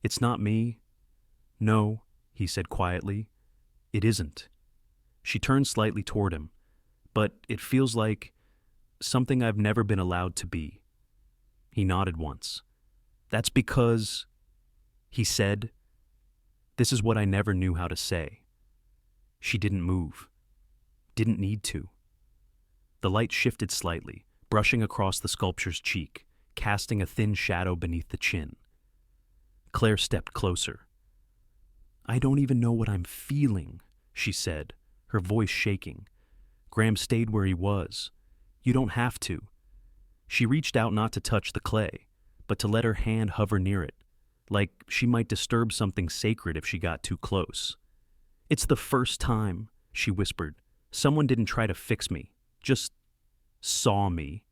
"It's not me." "No," he said quietly. "It isn't." She turned slightly toward him. "But it feels like something I've never been allowed to be." He nodded once. "That's because," he said, "this is what I never knew how to say." She didn't move. Didn't need to. The light shifted slightly, brushing across the sculpture's cheek, casting a thin shadow beneath the chin. Claire stepped closer. "I don't even know what I'm feeling," she said, her voice shaking. Graham stayed where he was. "You don't have to." She reached out not to touch the clay, but to let her hand hover near it, like she might disturb something sacred if she got too close. It's the first time, she whispered. Someone didn't try to fix me, just saw me.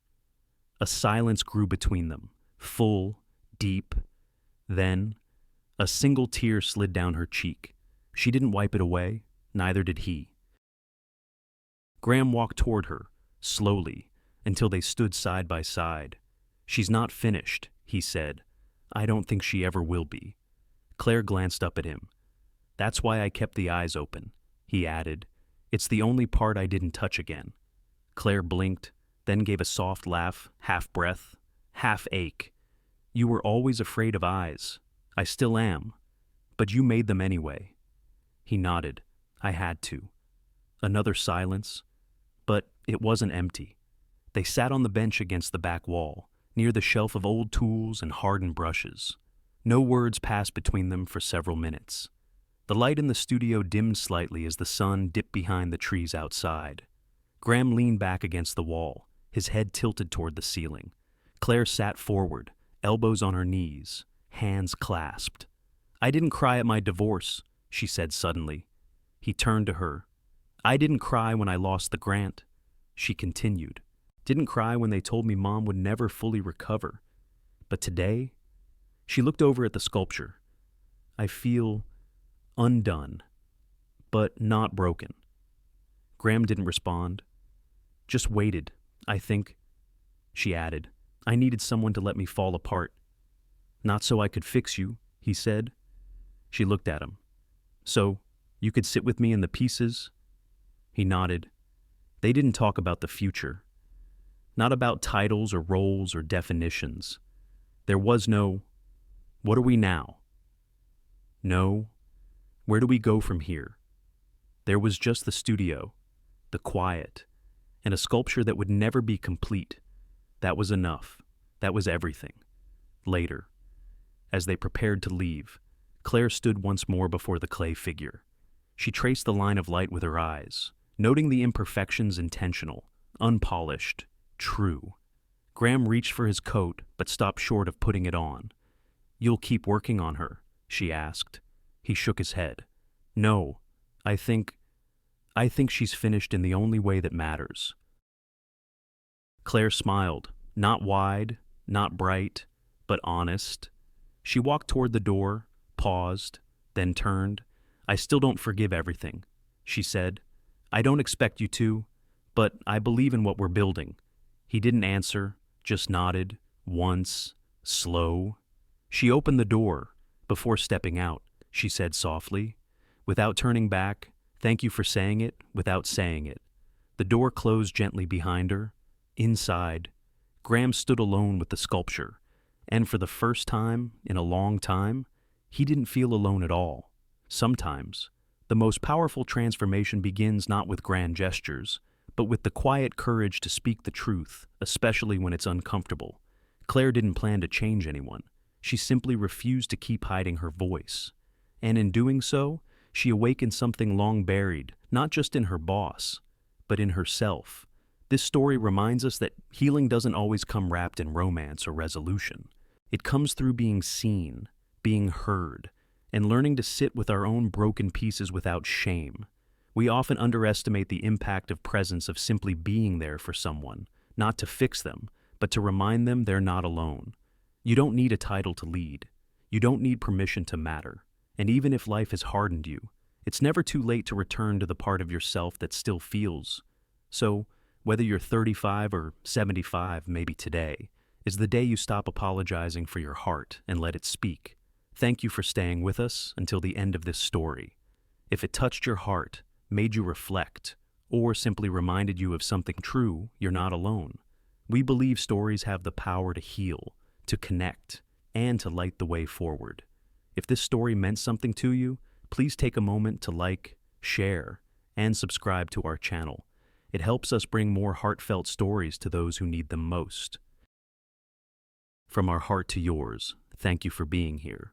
A silence grew between them, full, deep. Then, a single tear slid down her cheek. She didn't wipe it away, neither did he. Graham walked toward her, slowly, until they stood side by side. She's not finished, he said. I don't think she ever will be. Claire glanced up at him. That's why I kept the eyes open, he added. It's the only part I didn't touch again. Claire blinked, then gave a soft laugh, half breath, half ache. You were always afraid of eyes. I still am. But you made them anyway. He nodded. I had to. Another silence. But it wasn't empty. They sat on the bench against the back wall, near the shelf of old tools and hardened brushes. No words passed between them for several minutes. The light in the studio dimmed slightly as the sun dipped behind the trees outside. Graham leaned back against the wall, his head tilted toward the ceiling. Claire sat forward, elbows on her knees, hands clasped. I didn't cry at my divorce, she said suddenly. He turned to her. I didn't cry when I lost the grant, she continued. Didn't cry when they told me Mom would never fully recover. But today, she looked over at the sculpture. I feel undone, but not broken. Graham didn't respond. Just waited, I think, she added. I needed someone to let me fall apart. Not so I could fix you, he said. She looked at him. So, you could sit with me in the pieces? He nodded. They didn't talk about the future. Not about titles or roles or definitions. There was no, what are we now? No, where do we go from here? There was just the studio, the quiet, and a sculpture that would never be complete. That was enough. That was everything. Later, as they prepared to leave, Claire stood once more before the clay figure. She traced the line of light with her eyes, noting the imperfections intentional, unpolished, true. Graham reached for his coat, but stopped short of putting it on. You'll keep working on her, she asked. He shook his head. No, I think she's finished in the only way that matters. Claire smiled, not wide, not bright, but honest. She walked toward the door, paused, then turned. I still don't forgive everything, she said. I don't expect you to, but I believe in what we're building. He didn't answer, just nodded, once, slow. She opened the door. Before stepping out, she said softly, without turning back, thank you for saying it, without saying it. The door closed gently behind her. Inside, Graham stood alone with the sculpture, and for the first time in a long time, he didn't feel alone at all. Sometimes, the most powerful transformation begins not with grand gestures, but with the quiet courage to speak the truth, especially when it's uncomfortable. Claire didn't plan to change anyone. She simply refused to keep hiding her voice. And in doing so, she awakened something long buried, not just in her boss, but in herself. This story reminds us that healing doesn't always come wrapped in romance or resolution. It comes through being seen, being heard, and learning to sit with our own broken pieces without shame. We often underestimate the impact of presence of simply being there for someone, not to fix them, but to remind them they're not alone. You don't need a title to lead. You don't need permission to matter. And even if life has hardened you, it's never too late to return to the part of yourself that still feels. So, whether you're 35 or 75, maybe today, is the day you stop apologizing for your heart and let it speak. Thank you for staying with us until the end of this story. If it touched your heart, made you reflect, or simply reminded you of something true, you're not alone. We believe stories have the power to heal, to connect, and to light the way forward. If this story meant something to you, please take a moment to like, share, and subscribe to our channel. It helps us bring more heartfelt stories to those who need them most. From our heart to yours, thank you for being here.